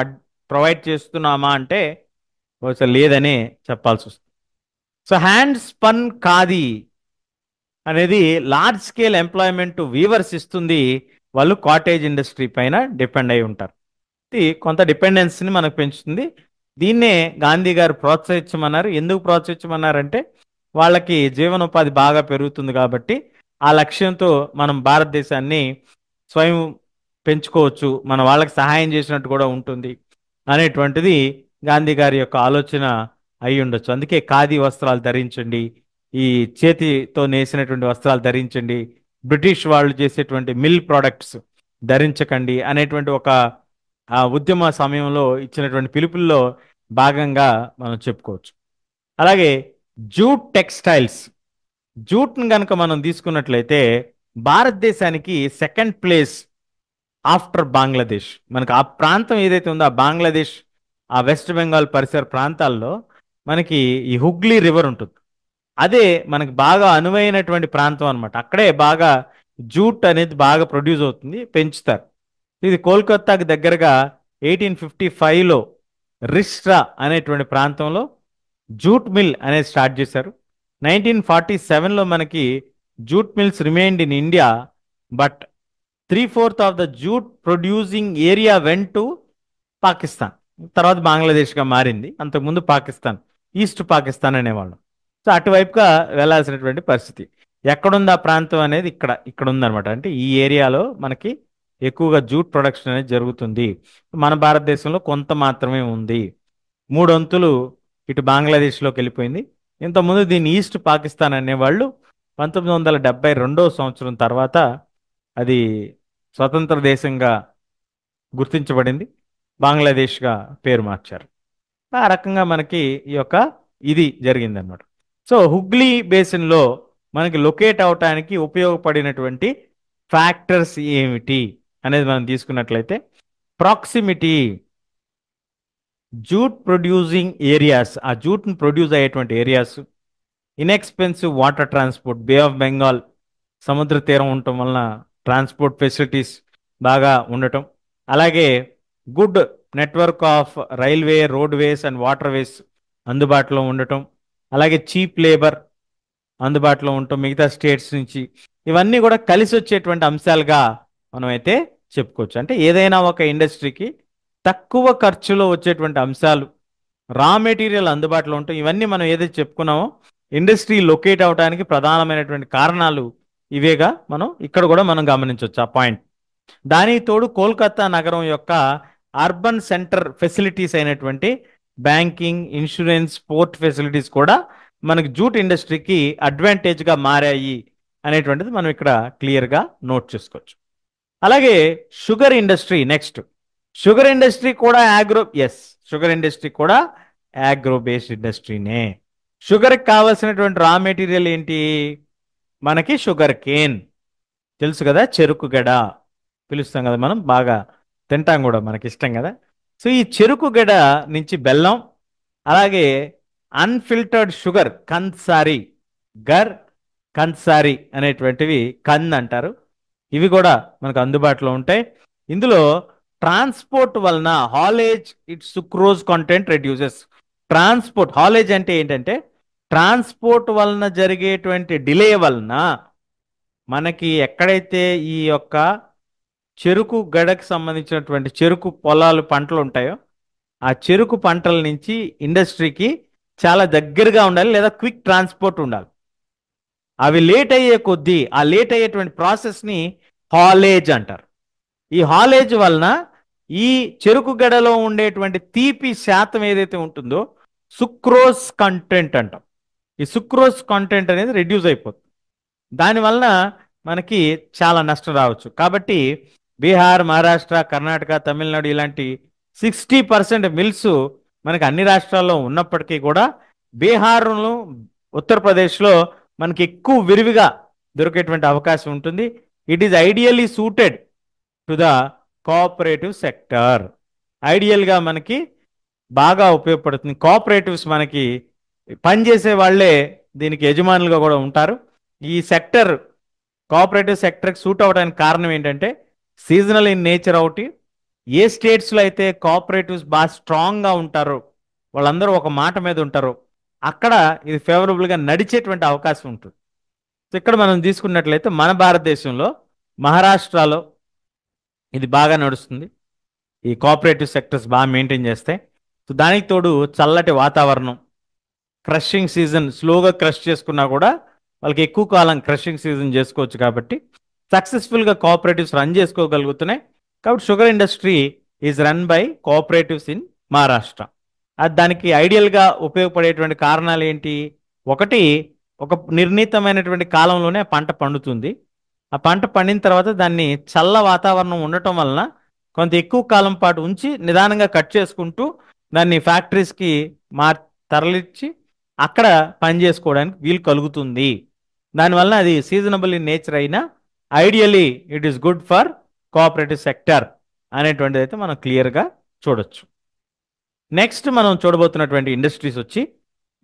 ప్రొవైడ్ చేస్తున్నామా అంటే బహుశా లేదనే చెప్పాల్సి వస్తుంది. సో హ్యాండ్ స్పన్ ఖాదీ అనేది లార్జ్ స్కేల్ ఎంప్లాయ్మెంట్ వీవర్స్ ఇస్తుంది. వాళ్ళు కాటేజ్ ఇండస్ట్రీ పైన డిపెండ్ అయి ఉంటారు. ఇది కొంత డిపెండెన్సీని మనకు పెంచుతుంది. దీన్నే గాంధీ గారు ప్రోత్సహించమన్నారు. ఎందుకు ప్రోత్సహించమన్నారంటే వాళ్ళకి జీవనోపాధి బాగా పెరుగుతుంది కాబట్టి, ఆ లక్ష్యంతో మనం భారతదేశాన్ని స్వయం పెంచుకోవచ్చు, మన వాళ్ళకి సహాయం చేసినట్టు కూడా ఉంటుంది అనేటువంటిది గాంధీ గారి యొక్క ఆలోచన అయి ఉండొచ్చు. అందుకే ఖాదీ వస్త్రాలు ధరించండి, ఈ చేతితో నేసినటువంటి వస్త్రాలు ధరించండి, బ్రిటిష్ వాళ్ళు చేసేటువంటి మిల్ ప్రోడక్ట్స్ ధరించకండి అనేటువంటి ఒక ఉద్యమ సమయంలో ఇచ్చినటువంటి పిలుపుల్లో భాగంగా మనం చెప్పుకోవచ్చు. అలాగే జూట్ టెక్స్టైల్స్, జూట్ని కనుక మనం తీసుకున్నట్లయితే భారతదేశానికి సెకండ్ ప్లేస్ ఆఫ్టర్ బంగ్లాదేశ్. మనకు ఆ ప్రాంతం ఏదైతే ఉందో ఆ బంగ్లాదేశ్, ఆ వెస్ట్ బెంగాల్ పరిసర ప్రాంతాల్లో మనకి ఈ హుగ్లీ రివర్ ఉంటుంది. అదే మనకి బాగా అనువైనటువంటి ప్రాంతం అనమాట. అక్కడే బాగా జూట్ అనేది బాగా ప్రొడ్యూస్ అవుతుంది, పెంచుతారు. ఇది కోల్కతాకి దగ్గరగా 1855లో రిస్ట్రా అనేటువంటి ప్రాంతంలో జూట్ మిల్ అనేది స్టార్ట్ చేశారు. 1947లో మనకి jute mills remained in India, but 3/4 of the jute producing area went to Pakistan. తర్వాత బంగ్లాదేశ్గా మారింది, అంతకుముందు పాకిస్తాన్, ఈస్ట్ పాకిస్తాన్ అనేవాళ్ళు. సో అటువైపుగా వెళ్ళాల్సినటువంటి పరిస్థితి. ఎక్కడుంది ఆ ప్రాంతం అనేది ఇక్కడ ఉందన్నమాట. అంటే ఈ ఏరియాలో మనకి ఎక్కువగా జూట్ ప్రొడక్షన్ అనేది జరుగుతుంది. మన భారతదేశంలో కొంత మాత్రమే ఉంది. 3 వంతులు ఇటు బంగ్లాదేశ్లోకి వెళ్ళిపోయింది. ఇంతకుముందు దీన్ని ఈస్ట్ పాకిస్తాన్ అనేవాళ్ళు 1972 తర్వాత అది స్వతంత్ర దేశంగా గుర్తించబడింది, బంగ్లాదేశ్గా పేరు మార్చారు. ఆ రకంగా మనకి ఈ యొక్క ఇది జరిగిందనమాట. సో హుగ్లీ బేసిన్లో మనకి లొకేట్ అవటానికి ఉపయోగపడినటువంటి ఫ్యాక్టర్స్ ఏమిటి అనేది మనం తీసుకున్నట్లయితే, ప్రాక్సిమిటీ, జూట్ ప్రొడ్యూసింగ్ ఏరియాస్, ఆ జూట్ని ప్రొడ్యూస్ అయ్యేటువంటి areas, inexpensive water transport, bay of Bengal సముద్ర తీరం ఉండటం వలన ట్రాన్స్పోర్ట్ ఫెసిలిటీస్ బాగా ఉండటం, అలాగే good network of railway, roadways and waterways అందుబాటులో ఉండటం, అలాగే చీప్ లేబర్ అందుబాటులో ఉండటం మిగతా స్టేట్స్ నుంచి, ఇవన్నీ కూడా కలిసి వచ్చేటువంటి అంశాలుగా మనం అయితే చెప్పుకోవచ్చు. అంటే ఏదైనా ఒక ఇండస్ట్రీకి తక్కువ ఖర్చులో వచ్చేటువంటి అంశాలు, రా మెటీరియల్ అందుబాటులో ఉంటాయి. ఇవన్నీ మనం ఏదైతే చెప్పుకున్నామో ఇండస్ట్రీ లొకేట్ అవడానికి ప్రధానమైనటువంటి కారణాలు ఇవేగా మనం ఇక్కడ కూడా మనం గమనించవచ్చు ఆ పాయింట్. దానికి తోడు కోల్కతా నగరం యొక్క అర్బన్ సెంటర్ ఫెసిలిటీస్ అయినటువంటి బ్యాంకింగ్, ఇన్సూరెన్స్, పోర్ట్ ఫెసిలిటీస్ కూడా మనకి జూట్ ఇండస్ట్రీకి అడ్వాంటేజ్గా మారాయి అనేటువంటిది మనం ఇక్కడ క్లియర్గా నోట్ చేసుకోవచ్చు. అలాగే sugar industry, next sugar industry కూడా షుగర్ ఇండస్ట్రీ కూడా యాగ్రో బేస్డ్ ఇండస్ట్రీనే. షుగర్కి కావాల్సినటువంటి రా మెటీరియల్ ఏంటి? మనకి షుగర్ కేన్ తెలుసు కదా, చెరుకు గడ పిలుస్తాం కదా, మనం బాగా తింటాం కూడా, మనకి ఇష్టం కదా. సో ఈ చెరుకు గడ నుంచి బెల్లం, అలాగే అన్ఫిల్టర్డ్ షుగర్, కన్సారి అనేటువంటివి కంద్ అంటారు, ఇవి కూడా మనకు అందుబాటులో ఉంటాయి. ఇందులో ట్రాన్స్పోర్ట్ వలన haulage, it's sucrose content reduces. Transport, haulage అంటే ఏంటంటే ట్రాన్స్పోర్ట్ వలన జరిగేటువంటి డిలే వలన మనకి ఎక్కడైతే ఈ యొక్క చెరుకు గడకు సంబంధించినటువంటి చెరుకు పొలాలు, పంటలు ఉంటాయో ఆ చెరుకు పంటల నుంచి ఇండస్ట్రీకి చాలా దగ్గరగా ఉండాలి, లేదా క్విక్ ట్రాన్స్పోర్ట్ ఉండాలి. అవి లేట్ అయ్యే కొద్దీ ఆ లేట్ అయ్యేటువంటి ప్రాసెస్ని హాలేజ్ అంటారు. ఈ హాలేజ్ వలన ఈ చెరుకు గడలో ఉండేటువంటి తీపి శాతం ఏదైతే ఉంటుందో సుక్రోజ్ కంటెంట్ అంటాం. ఈ సుక్రోజ్ కంటెంట్ అనేది రెడ్యూస్ అయిపోతుంది. దానివలన మనకి చాలా నష్టం రావచ్చు. కాబట్టి బీహార్, మహారాష్ట్ర, కర్ణాటక, తమిళనాడు ఇలాంటి 60% మిల్స్ మనకి అన్ని రాష్ట్రాల్లో ఉన్నప్పటికీ కూడా బీహార్ను, ఉత్తరప్రదేశ్లో మనకి ఎక్కువ విరివిగా దొరికేటువంటి అవకాశం ఉంటుంది. It is ideally suited to the cooperative sector. ఐడియల్గా మనకి బాగా ఉపయోగపడుతుంది. కోఆపరేటివ్స్ మనకి పనిచేసే వాళ్ళే దీనికి యజమానులుగా కూడా ఉంటారు. ఈ సెక్టర్, కోఆపరేటివ్ సెక్టర్కి సూట్ అవ్వడానికి కారణం ఏంటంటే సీజనల్ ఇన్ నేచర్ ఒకటి. ఏ స్టేట్స్లో అయితే కోఆపరేటివ్స్ బాగా స్ట్రాంగ్గా ఉంటారో, వాళ్ళందరూ ఒక మాట మీద ఉంటారో, అక్కడ ఇది ఫేవరబుల్గా నడిచేటువంటి అవకాశం ఉంటుంది. సో ఇక్కడ మనం తీసుకున్నట్లయితే మన భారతదేశంలో మహారాష్ట్రలో ఇది బాగా నడుస్తుంది. ఈ కోఆపరేటివ్ సెక్టర్స్ బాగా మెయింటైన్ చేస్తాయి. సో దానికి తోడు చల్లటి వాతావరణం, క్రషింగ్ సీజన్, స్లోగా క్రష్ చేసుకున్నా కూడా వాళ్ళకి ఎక్కువ కాలం క్రషింగ్ సీజన్ చేసుకోవచ్చు. కాబట్టి సక్సెస్ఫుల్గా కోఆపరేటివ్స్ రన్ చేసుకోగలుగుతున్నాయి. కాబట్టి sugar industry is run by cooperatives in Maharashtra. అది దానికి ఐడియల్గా ఉపయోగపడేటువంటి కారణాలు ఏంటి? ఒకటి, ఒక నిర్ణీతమైనటువంటి కాలంలోనే పంట పండుతుంది. ఆ పంట పండిన తర్వాత దాన్ని చల్ల వాతావరణం ఉండటం వలన కొంత ఎక్కువ కాలం పాటు ఉంచి నిదానంగా కట్ చేసుకుంటూ దాన్ని ఫ్యాక్టరీస్కి తరలించి అక్కడ పని చేసుకోవడానికి వీలు కలుగుతుంది. దానివల్ల అది సీజనబుల్ ఇన్ నేచర్ అయినా ideally it is good for cooperative sector అనేటువంటిది అయితే మనం క్లియర్గా చూడొచ్చు. నెక్స్ట్ మనం చూడబోతున్నటువంటి ఇండస్ట్రీస్ వచ్చి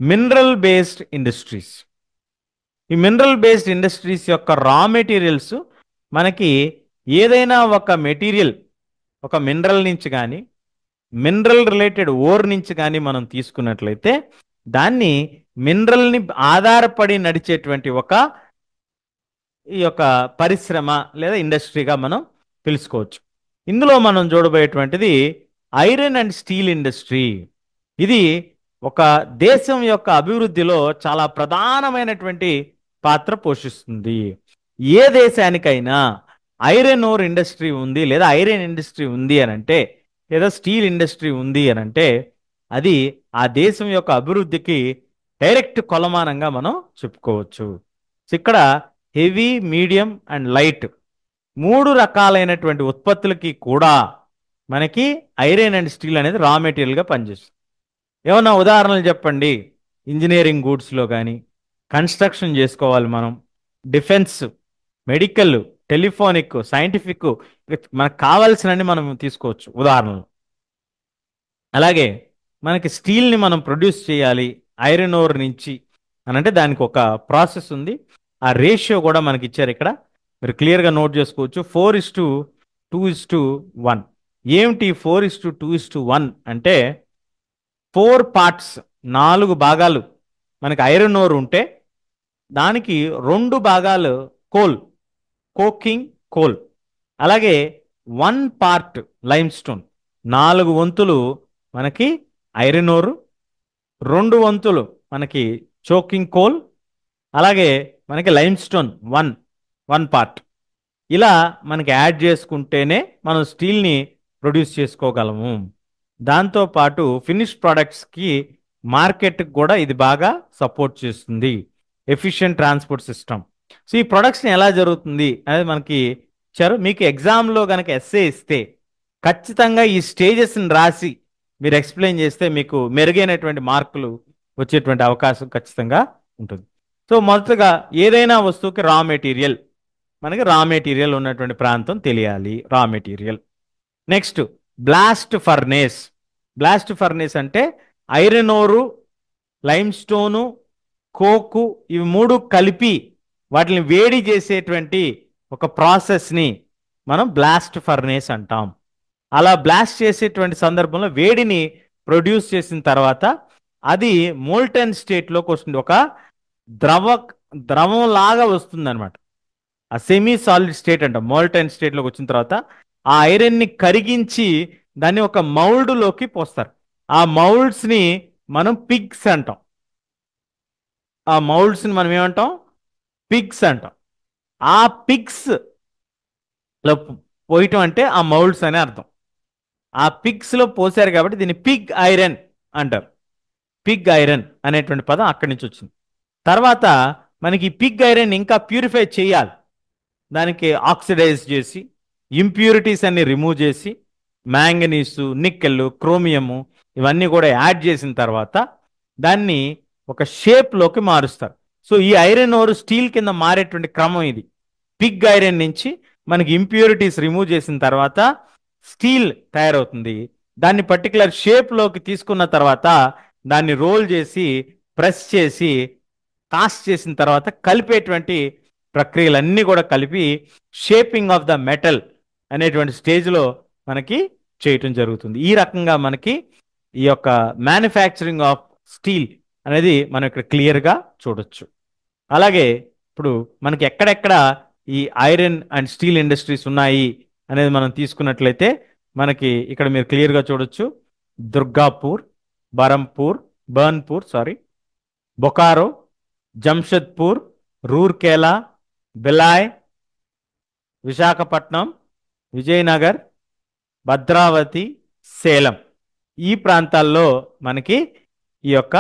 మినరల్ బేస్డ్ ఇండస్ట్రీస్. ఈ మినరల్ బేస్డ్ ఇండస్ట్రీస్ యొక్క రా మెటీరియల్స్ మనకి ఏదైనా ఒక మెటీరియల్, ఒక మినరల్ నుంచి కానీ మినరల్ రిలేటెడ్ ఓర్ నుంచి కానీ మనం తీసుకున్నట్లయితే దాన్ని మినరల్ని ఆధారపడి నడిచేటువంటి ఈ యొక్క పరిశ్రమ లేదా ఇండస్ట్రీగా మనం తెలుసుకోవచ్చు. ఇందులో మనం చూడబోయేటువంటిది ఐరన్ అండ్ స్టీల్ ఇండస్ట్రీ. ఇది ఒక దేశం యొక్క అభివృద్ధిలో చాలా ప్రధానమైనటువంటి పాత్ర పోషిస్తుంది. ఏ దేశానికైనా ఐరన్ ఓర్ ఇండస్ట్రీ ఉంది లేదా ఐరన్ ఇండస్ట్రీ ఉంది అని అంటే లేదా స్టీల్ ఇండస్ట్రీ ఉంది అని అంటే అది ఆ దేశం యొక్క అభివృద్ధికి డైరెక్ట్ కొలమానంగా మనం చెప్పుకోవచ్చు. ఇక్కడ హెవీ, మీడియం అండ్ లైట్ 3 రకాలైనటువంటి ఉత్పత్తులకి కూడా మనకి ఐరన్ అండ్ స్టీల్ అనేది రా మెటీరియల్గా పనిచేస్తుంది. ఏమన్నా ఉదాహరణలు చెప్పండి. ఇంజనీరింగ్ గూడ్స్లో కానీ, కన్స్ట్రక్షన్ చేసుకోవాలి మనం, డిఫెన్స్, మెడికల్, టెలిఫోనిక్, సైంటిఫిక్, మనకు కావాల్సినన్ని మనం తీసుకోవచ్చు ఉదాహరణలు. అలాగే మనకి స్టీల్ని మనం ప్రొడ్యూస్ చేయాలి ఐరన్ ఓర్ నుంచి అని అంటే దానికి ఒక ప్రాసెస్ ఉంది. ఆ రేషియో కూడా మనకి ఇచ్చారు ఇక్కడ, మీరు క్లియర్గా నోట్ చేసుకోవచ్చు. 4:2:1. ఏమిటి 4:2:1 అంటే 4 పార్ట్స్, 4 భాగాలు మనకి ఐరన్ ఓర్ ఉంటే దానికి 2 భాగాలు కోకింగ్ కోల్, అలాగే 1 పార్ట్ లైమ్ స్టోన్. 4 వంతులు మనకి ఐరన్ ఓరు, 2 వంతులు మనకి చోకింగ్ కోల్, అలాగే మనకి లైమ్ స్టోన్ 1 పార్ట్. ఇలా మనకి యాడ్ చేసుకుంటేనే మనం స్టీల్ని ప్రొడ్యూస్ చేసుకోగలము. దాంతోపాటు ఫినిష్ ప్రోడక్ట్స్కి మార్కెట్కి కూడా ఇది బాగా సపోర్ట్ చేస్తుంది. Efficient transport system. సో ఈ ప్రొడక్షన్ ఎలా జరుగుతుంది అనేది మనకి ఇచ్చారు. మీకు ఎగ్జామ్లో కనుక ఎస్సే ఇస్తే ఖచ్చితంగా ఈ స్టేజెస్ని రాసి మీరు ఎక్స్ప్లెయిన్ చేస్తే మీకు మెరుగైనటువంటి మార్కులు వచ్చేటువంటి అవకాశం ఖచ్చితంగా ఉంటుంది. సో మొదటగా ఏదైనా వస్తువుకి రా మెటీరియల్, మనకి రా మెటీరియల్ ఉన్నటువంటి ప్రాంతం తెలియాలి, raw material. Next blast furnace. Blast furnace అంటే iron ore, limestone, coke ఇవి 3 కలిపి వాటిని వేడి చేసేటువంటి ఒక ప్రాసెస్ని మనం బ్లాస్ట్ ఫర్నేస్ అంటాం. అలా బ్లాస్ట్ చేసేటువంటి సందర్భంలో వేడిని ప్రొడ్యూస్ చేసిన తర్వాత అది మోల్టెన్ స్టేట్లోకి వస్తుంది, ఒక ద్రవం లాగా వస్తుంది అనమాట. ఆ సెమీ సాలిడ్ స్టేట్ అంట. మోల్టెన్ స్టేట్లోకి వచ్చిన తర్వాత ఆ ఐరన్ని కరిగించి దాన్ని ఒక మౌల్డ్లోకి పోస్తారు. ఆ మౌల్డ్స్ని మనం పిగ్స్ అంటాం. ఆ మౌల్డ్స్ని మనం ఏమంటాం? పిగ్స్ అంటాం. ఆ పిగ్స్లో పోయటం అంటే ఆ మౌల్డ్స్ అనే అర్థం. ఆ పిగ్స్లో పోసారు కాబట్టి దీన్ని పిగ్ ఐరన్ అంటారు. పిగ్ ఐరన్ అనేటువంటి పదం అక్కడి నుంచి వచ్చింది. తర్వాత మనకి పిగ్ ఐరన్ ఇంకా ప్యూరిఫై చేయాలి. దానికి ఆక్సిడైజ్ చేసి ఇంప్యూరిటీస్ అన్ని రిమూవ్ చేసి మ్యాంగనీసు, నిక్కెల్, క్రోమియము ఇవన్నీ కూడా యాడ్ చేసిన తర్వాత దాన్ని ఒక షేప్లోకి మారుస్తారు. సో ఈ ఐరన్ ఓర్ స్టీల్ కింద మారేటువంటి క్రమం ఇది. పిగ్ ఐరన్ నుంచి మనకి ఇంప్యూరిటీస్ రిమూవ్ చేసిన తర్వాత స్టీల్ తయారవుతుంది. దాన్ని పర్టికులర్ షేప్లోకి తీసుకున్న తర్వాత దాన్ని రోల్ చేసి ప్రెస్ చేసి కాస్ట్ చేసిన తర్వాత కలిపేటువంటి ప్రక్రియలన్నీ కూడా కలిపి షేపింగ్ ఆఫ్ ద మెటల్ అనేటువంటి స్టేజ్లో మనకి చేయటం జరుగుతుంది. ఈ రకంగా మనకి ఈ యొక్క మ్యానుఫ్యాక్చరింగ్ ఆఫ్ స్టీల్ అనేది మనం ఇక్కడ క్లియర్గా చూడొచ్చు. అలాగే ఇప్పుడు మనకి ఎక్కడెక్కడ ఈ ఐరన్ అండ్ స్టీల్ ఇండస్ట్రీస్ ఉన్నాయి అనేది మనం తీసుకున్నట్లయితే మనకి ఇక్కడ మీరు క్లియర్గా చూడొచ్చు. దుర్గాపూర్, బర్న్పూర్, బొకారో, జంషెద్పూర్, రూర్కేలా, బిలాయ్, విశాఖపట్నం, విజయనగర్, భద్రావతి, సేలం ఈ ప్రాంతాల్లో మనకి ఈ యొక్క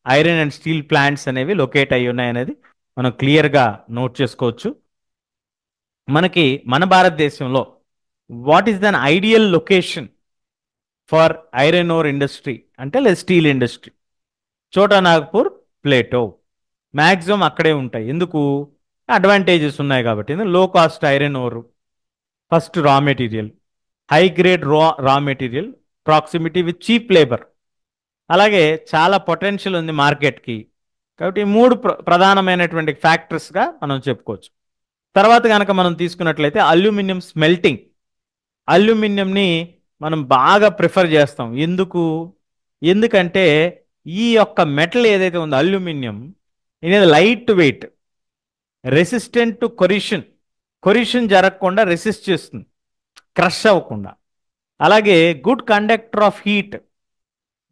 ఐరన్ అండ్ స్టీల్ ప్లాంట్స్ అనేవి లొకేట్ అయి ఉన్నాయనేది మనం క్లియర్గా నోట్ చేసుకోవచ్చు. మనకి మన భారతదేశంలో what is then ideal location for iron ore industry అంటే లేదా స్టీల్ ఇండస్ట్రీ? చోటా నాగపూర్, ప్లేటో మ్యాక్సిమం అక్కడే ఉంటాయి. ఎందుకు? అడ్వాంటేజెస్ ఉన్నాయి కాబట్టి. లో cast iron ore, first raw material, high grade raw material, proximity with cheap labour, అలాగే చాలా పొటెన్షియల్ ఉంది మార్కెట్కి. కాబట్టి 3 ప్రధానమైనటువంటి ఫ్యాక్టర్స్గా మనం చెప్పుకోవచ్చు. తర్వాత కనుక మనం తీసుకున్నట్లయితే అల్యూమినియం స్మెల్టింగ్. అల్యూమినియంని మనం బాగా ప్రిఫర్ చేస్తాం. ఎందుకంటే ఈ యొక్క మెటల్ ఏదైతే ఉందో అల్యూమినియం ఇది లైట్ వెయిట్, రెసిస్టెంట్ టు కొరిషన్ జరగకుండా రెసిస్ట్ చేస్తుంది, క్రష్ అవ్వకుండా. అలాగే గుడ్ కండక్టర్ ఆఫ్ హీట్,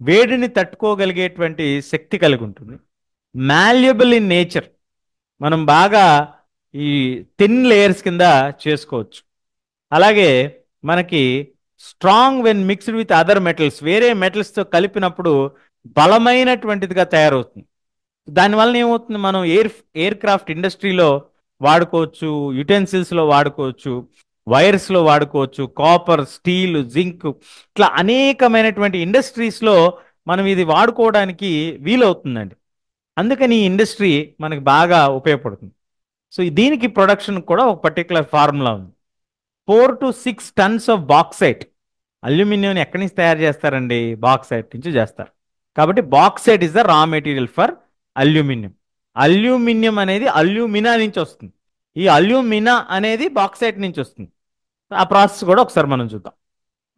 వేడిని తట్టుకోగలిగేటువంటి శక్తి కలిగి ఉంటుంది. మాల్యబుల్ ఇన్ నేచర్, మనం బాగా ఈ థిన్ లేయర్స్ కింద చేసుకోవచ్చు. అలాగే మనకి strong when mixed with other metals, వేరే మెటల్స్తో కలిపినప్పుడు బలమైనటువంటిదిగా తయారవుతుంది. దానివల్ల ఏమవుతుంది, మనం ఎయిర్ క్రాఫ్ట్ ఇండస్ట్రీలో వాడుకోవచ్చు, యుటెన్సిల్స్లో వాడుకోవచ్చు, వైర్స్లో వాడుకోవచ్చు, కాపర్, స్టీల్, జింక్, ఇట్లా అనేకమైనటువంటి ఇండస్ట్రీస్లో మనం ఇది వాడుకోవడానికి వీలవుతుందండి. అందుకని ఈ ఇండస్ట్రీ మనకి బాగా ఉపయోగపడుతుంది. సో దీనికి ప్రొడక్షన్ కూడా ఒక పర్టికులర్ ఫార్ములా ఉంది. 4 to 6 tons of bauxite. Aluminium ఎక్కడి నుంచి తయారు చేస్తారండి? బాక్సైట్ నుంచి చేస్తారు. కాబట్టి bauxite is the raw material for aluminium. Aluminium అనేది అల్యూమినా నుంచి వస్తుంది. ఈ అల్యూమినా అనేది బాక్సైట్ నుంచి వస్తుంది. ఆ ప్రాసెస్ కూడా ఒకసారి మనం చూద్దాం.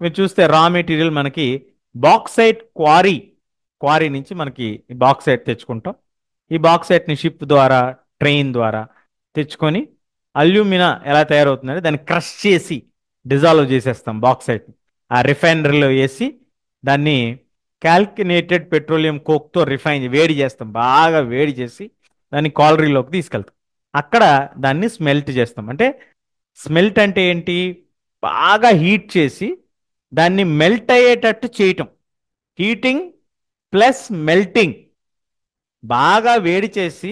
మీరు చూస్తే రా మెటీరియల్ మనకి బాక్సైట్ క్వారీ నుంచి మనకి బాక్సైట్ తెచ్చుకుంటాం. ఈ బాక్సైట్ని షిప్ ద్వారా, ట్రైన్ ద్వారా తెచ్చుకొని అల్యూమినా ఎలా తయారవుతుందంటే దాన్ని క్రష్ చేసి డిజాల్వ్ చేసేస్తాం బాక్సైట్. ఆ రిఫైనరీలో వేసి దాన్ని క్యాల్కులేటెడ్ పెట్రోలియం కోక్తో వేడి చేస్తాం, బాగా వేడి చేసి దాన్ని కాలరీలోకి తీసుకెళ్తాం. అక్కడ దాన్ని స్మెల్ట్ చేస్తాం. అంటే స్మెల్ట్ అంటే ఏంటి? బాగా హీట్ చేసి దాన్ని మెల్ట్ అయ్యేటట్టు చేయటం. హీటింగ్ ప్లస్ మెల్టింగ్, బాగా వేడి చేసి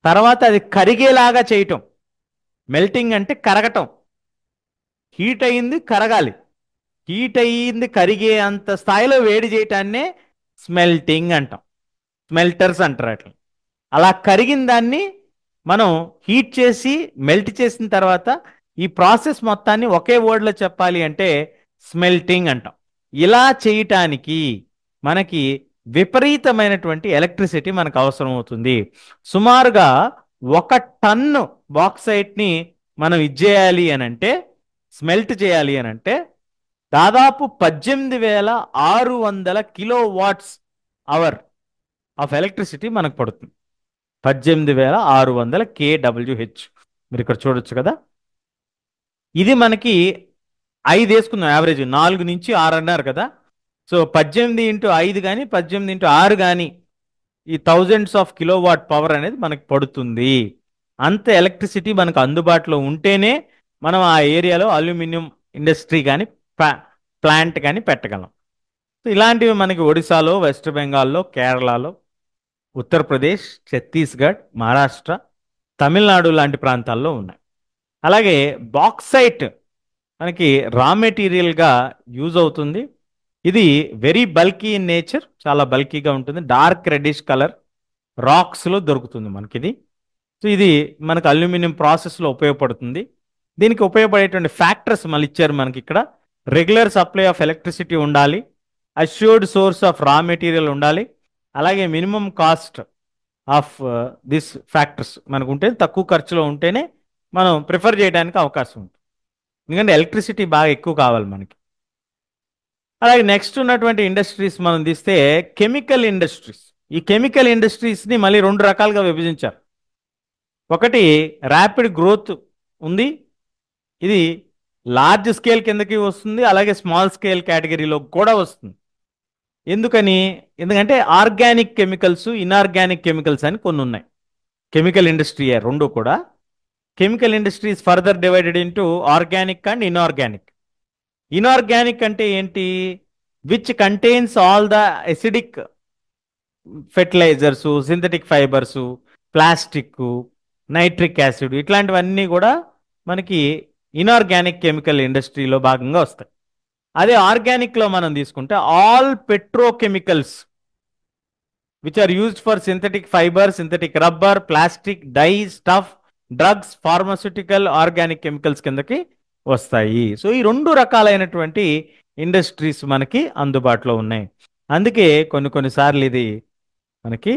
తర్వాత అది కరిగేలాగా చేయటం. మెల్టింగ్ అంటే కరగటం, హీట్ అయ్యింది కరగాలి, హీట్ అయ్యింది కరిగే అంత స్థాయిలో వేడి చేయటాన్నే స్మెల్టింగ్ అంటాం. స్మెల్టర్స్ అంటారు అట్లా. అలా కరిగిన దాన్ని మనం హీట్ చేసి మెల్ట్ చేసిన తర్వాత ఈ ప్రాసెస్ మొత్తాన్ని ఒకే వర్డ్లో చెప్పాలి అంటే స్మెల్టింగ్ అంటాం. ఇలా చేయటానికి మనకి విపరీతమైనటువంటి ఎలక్ట్రిసిటీ మనకు అవసరం అవుతుంది. సుమారుగా 1 టన్ను బాక్సైట్ని మనం ఇచ్చేయాలి అని అంటే, స్మెల్ట్ చేయాలి అని అంటే దాదాపు 18,600 కిలోవాట్స్ అవర్ ఆఫ్ ఎలక్ట్రిసిటీ మనకు పడుతుంది. 18,600 kWh. మీరు ఇక్కడ చూడొచ్చు కదా. ఇది మనకి 5 వేసుకుందాం, యావరేజ్ 4 నుంచి 6 అన్నారు కదా. సో 18 into 5 కానీ 18 into 6 కానీ ఈ థౌజండ్స్ ఆఫ్ కిలోవాట్ పవర్ అనేది మనకి పడుతుంది. అంత ఎలక్ట్రిసిటీ మనకు అందుబాటులో ఉంటేనే మనం ఆ ఏరియాలో అల్యూమినియం ఇండస్ట్రీ కానీ ప్లాంట్ కానీ పెట్టగలం. సో ఇలాంటివి మనకి ఒడిశాలో, వెస్ట్ బెంగాల్లో, కేరళలో, ఉత్తరప్రదేశ్, ఛత్తీస్గఢ్, మహారాష్ట్ర, తమిళనాడు లాంటి ప్రాంతాల్లో ఉన్నాయి. అలాగే బాక్సైట్ మనకి రా మెటీరియల్గా యూజ్ అవుతుంది. ఇది వెరీ బల్కీ ఇన్ నేచర్, చాలా బల్కీగా ఉంటుంది. డార్క్ రెడ్డిష్ కలర్ రాక్స్లో దొరుకుతుంది మనకి ఇది. సో ఇది మనకు అల్యూమినియం ప్రాసెస్లో ఉపయోగపడుతుంది. దీనికి ఉపయోగపడేటువంటి ఫ్యాక్టర్స్ మళ్ళీ ఇచ్చారు మనకి ఇక్కడ. రెగ్యులర్ సప్లై ఆఫ్ ఎలక్ట్రిసిటీ ఉండాలి, assured source of raw material ఉండాలి, అలాగే minimum cost of this factors మనకు ఉంటే, తక్కువ ఖర్చులో ఉంటేనే మనం ప్రిఫర్ చేయడానికి అవకాశం ఉంటుంది. ఎందుకంటే ఎలక్ట్రిసిటీ బాగా ఎక్కువ కావాలి మనకి. అలాగే నెక్స్ట్ ఉన్నటువంటి ఇండస్ట్రీస్ మనం తీస్తే కెమికల్ ఇండస్ట్రీస్. ఈ కెమికల్ ఇండస్ట్రీస్ని మళ్ళీ 2 రకాలుగా విభజించారు. ఒకటి ర్యాపిడ్ గ్రోత్ ఉంది, ఇది లార్జ్ స్కేల్ కిందకి వస్తుంది, అలాగే స్మాల్ స్కేల్ కేటగిరీలో కూడా వస్తుంది. ఎందుకంటే ఆర్గానిక్ కెమికల్స్, ఇన్ఆర్గానిక్ కెమికల్స్ అని కొన్ని ఉన్నాయి. కెమికల్ ఇండస్ట్రీ 2 కూడా. Chemical industry is further divided into organic and inorganic. Inorganic అంటే ఏంటి? Which contains all the acidic fertilisers, synthetic fibres, plastic, nitric acid, ఇట్లాంటివన్నీ కూడా మనకి ఇన్ఆర్గానిక్ కెమికల్ ఇండస్ట్రీలో భాగంగా వస్తాయి. అదే ఆర్గానిక్లో మనం తీసుకుంటే all petrochemicals which are used for synthetic fibre, synthetic rubber, plastic, dye, stuff, drugs, pharmaceutical, organic chemicals కిందకి వస్తాయి. సో ఈ 2 రకాలైనటువంటి ఇండస్ట్రీస్ మనకి అందుబాటులో ఉన్నాయి. అందుకే కొన్నిసార్లు ఇది మనకి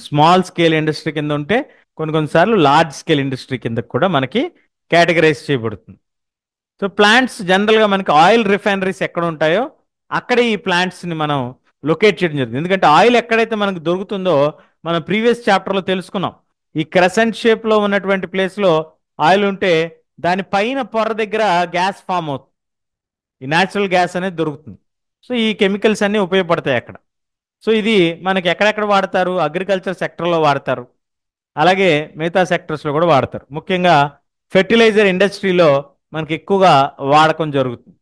స్మాల్ స్కేల్ ఇండస్ట్రీ కింద ఉంటే, కొన్నిసార్లు లార్జ్ స్కేల్ ఇండస్ట్రీ కింద కూడా మనకి కేటగరైజ్ చేయబడుతుంది. సో ప్లాంట్స్ జనరల్గా మనకి ఆయిల్ రిఫైనరీస్ ఎక్కడ ఉంటాయో అక్కడే ఈ ప్లాంట్స్ని మనం లొకేట్ చేయడం జరుగుతుంది. ఎందుకంటే ఆయిల్ ఎక్కడైతే మనకు దొరుకుతుందో మనం ప్రీవియస్ చాప్టర్లో తెలుసుకున్నాం. ఈ క్రెసెంట్ షేప్లో ఉన్నటువంటి ప్లేస్లో ఆయిల్ ఉంటే దాని పైన పొర దగ్గర గ్యాస్ ఫామ్ అవుతుంది. ఈ న్యాచురల్ గ్యాస్ అనేది దొరుకుతుంది. సో ఈ కెమికల్స్ అన్నీ ఉపయోగపడతాయి అక్కడ. సో ఇది మనకి ఎక్కడెక్కడ వాడతారు? అగ్రికల్చర్ సెక్టర్లో వాడతారు, అలాగే మిగతా సెక్టర్స్లో కూడా వాడతారు. ముఖ్యంగా ఫెర్టిలైజర్ ఇండస్ట్రీలో మనకి ఎక్కువగా వాడకం జరుగుతుంది.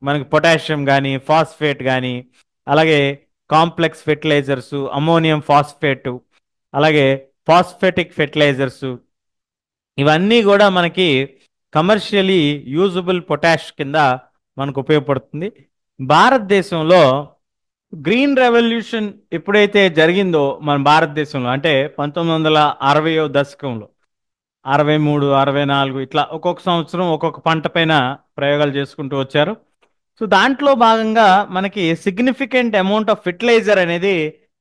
మనకి పొటాషియం కానీ, ఫాస్ఫేట్ కానీ, అలాగే కాంప్లెక్స్ ఫెర్టిలైజర్స్, అమోనియం ఫాస్ఫేట్, అలాగే ఫాస్ఫెటిక్ ఫెర్టిలైజర్స్, ఇవన్నీ కూడా మనకి కమర్షియలీ యూజబుల్ పొటాష్ కింద మనకు ఉపయోగపడుతుంది. భారతదేశంలో గ్రీన్ రెవల్యూషన్ ఎప్పుడైతే జరిగిందో మన భారతదేశంలో, అంటే 1960వ దశకంలో 63, 64 ఇట్లా ఒక్కొక్క సంవత్సరం ఒక్కొక్క పంట పైన ప్రయోగాలు చేసుకుంటూ వచ్చారు. సో దాంట్లో భాగంగా మనకి సిగ్నిఫికెంట్ అమౌంట్ ఆఫ్ ఫెర్టిలైజర్ అనేది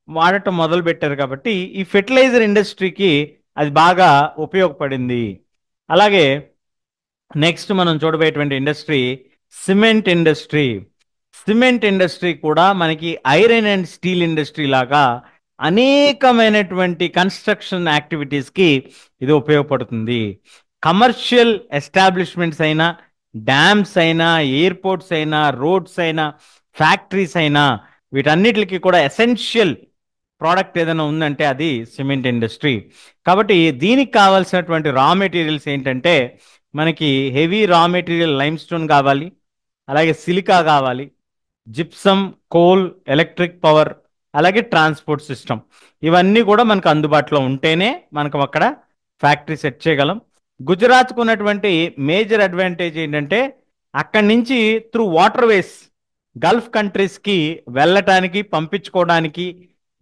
వాడటం మొదలు పెట్టారు. కాబట్టి ఈ ఫెర్టిలైజర్ ఇండస్ట్రీకి అది బాగా ఉపయోగపడింది. అలాగే నెక్స్ట్ మనం చూడబోయేటువంటి industry cement industry. Cement industry కూడా మనకి ఐరన్ అండ్ స్టీల్ ఇండస్ట్రీ లాగా అనేకమైనటువంటి కన్స్ట్రక్షన్ యాక్టివిటీస్కి ఇది ఉపయోగపడుతుంది. కమర్షియల్ ఎస్టాబ్లిష్మెంట్స్ అయినా, డ్యామ్స్ అయినా, ఎయిర్పోర్ట్స్ అయినా, రోడ్స్ అయినా, ఫ్యాక్టరీస్ అయినా, వీటన్నిటికి కూడా ఎసెన్షియల్ ప్రోడక్ట్ ఏదైనా ఉందంటే అది సిమెంట్ ఇండస్ట్రీ. కాబట్టి దీనికి కావాల్సినటువంటి రా మెటీరియల్స్ ఏంటంటే మనకి heavy raw material lime stone కావాలి, అలాగే సిలికా కావాలి, జిప్సమ్, కోల్, ఎలక్ట్రిక్ పవర్, అలాగే ట్రాన్స్పోర్ట్ సిస్టమ్, ఇవన్నీ కూడా మనకు అందుబాటులో ఉంటేనే మనకు అక్కడ ఫ్యాక్టరీ సెట్ చేయగలం. గుజరాత్కు ఉన్నటువంటి మేజర్ అడ్వాంటేజ్ ఏంటంటే అక్కడి నుంచి త్రూ వాటర్ వేస్ గల్ఫ్ కంట్రీస్కి వెళ్ళటానికి, పంపించుకోవడానికి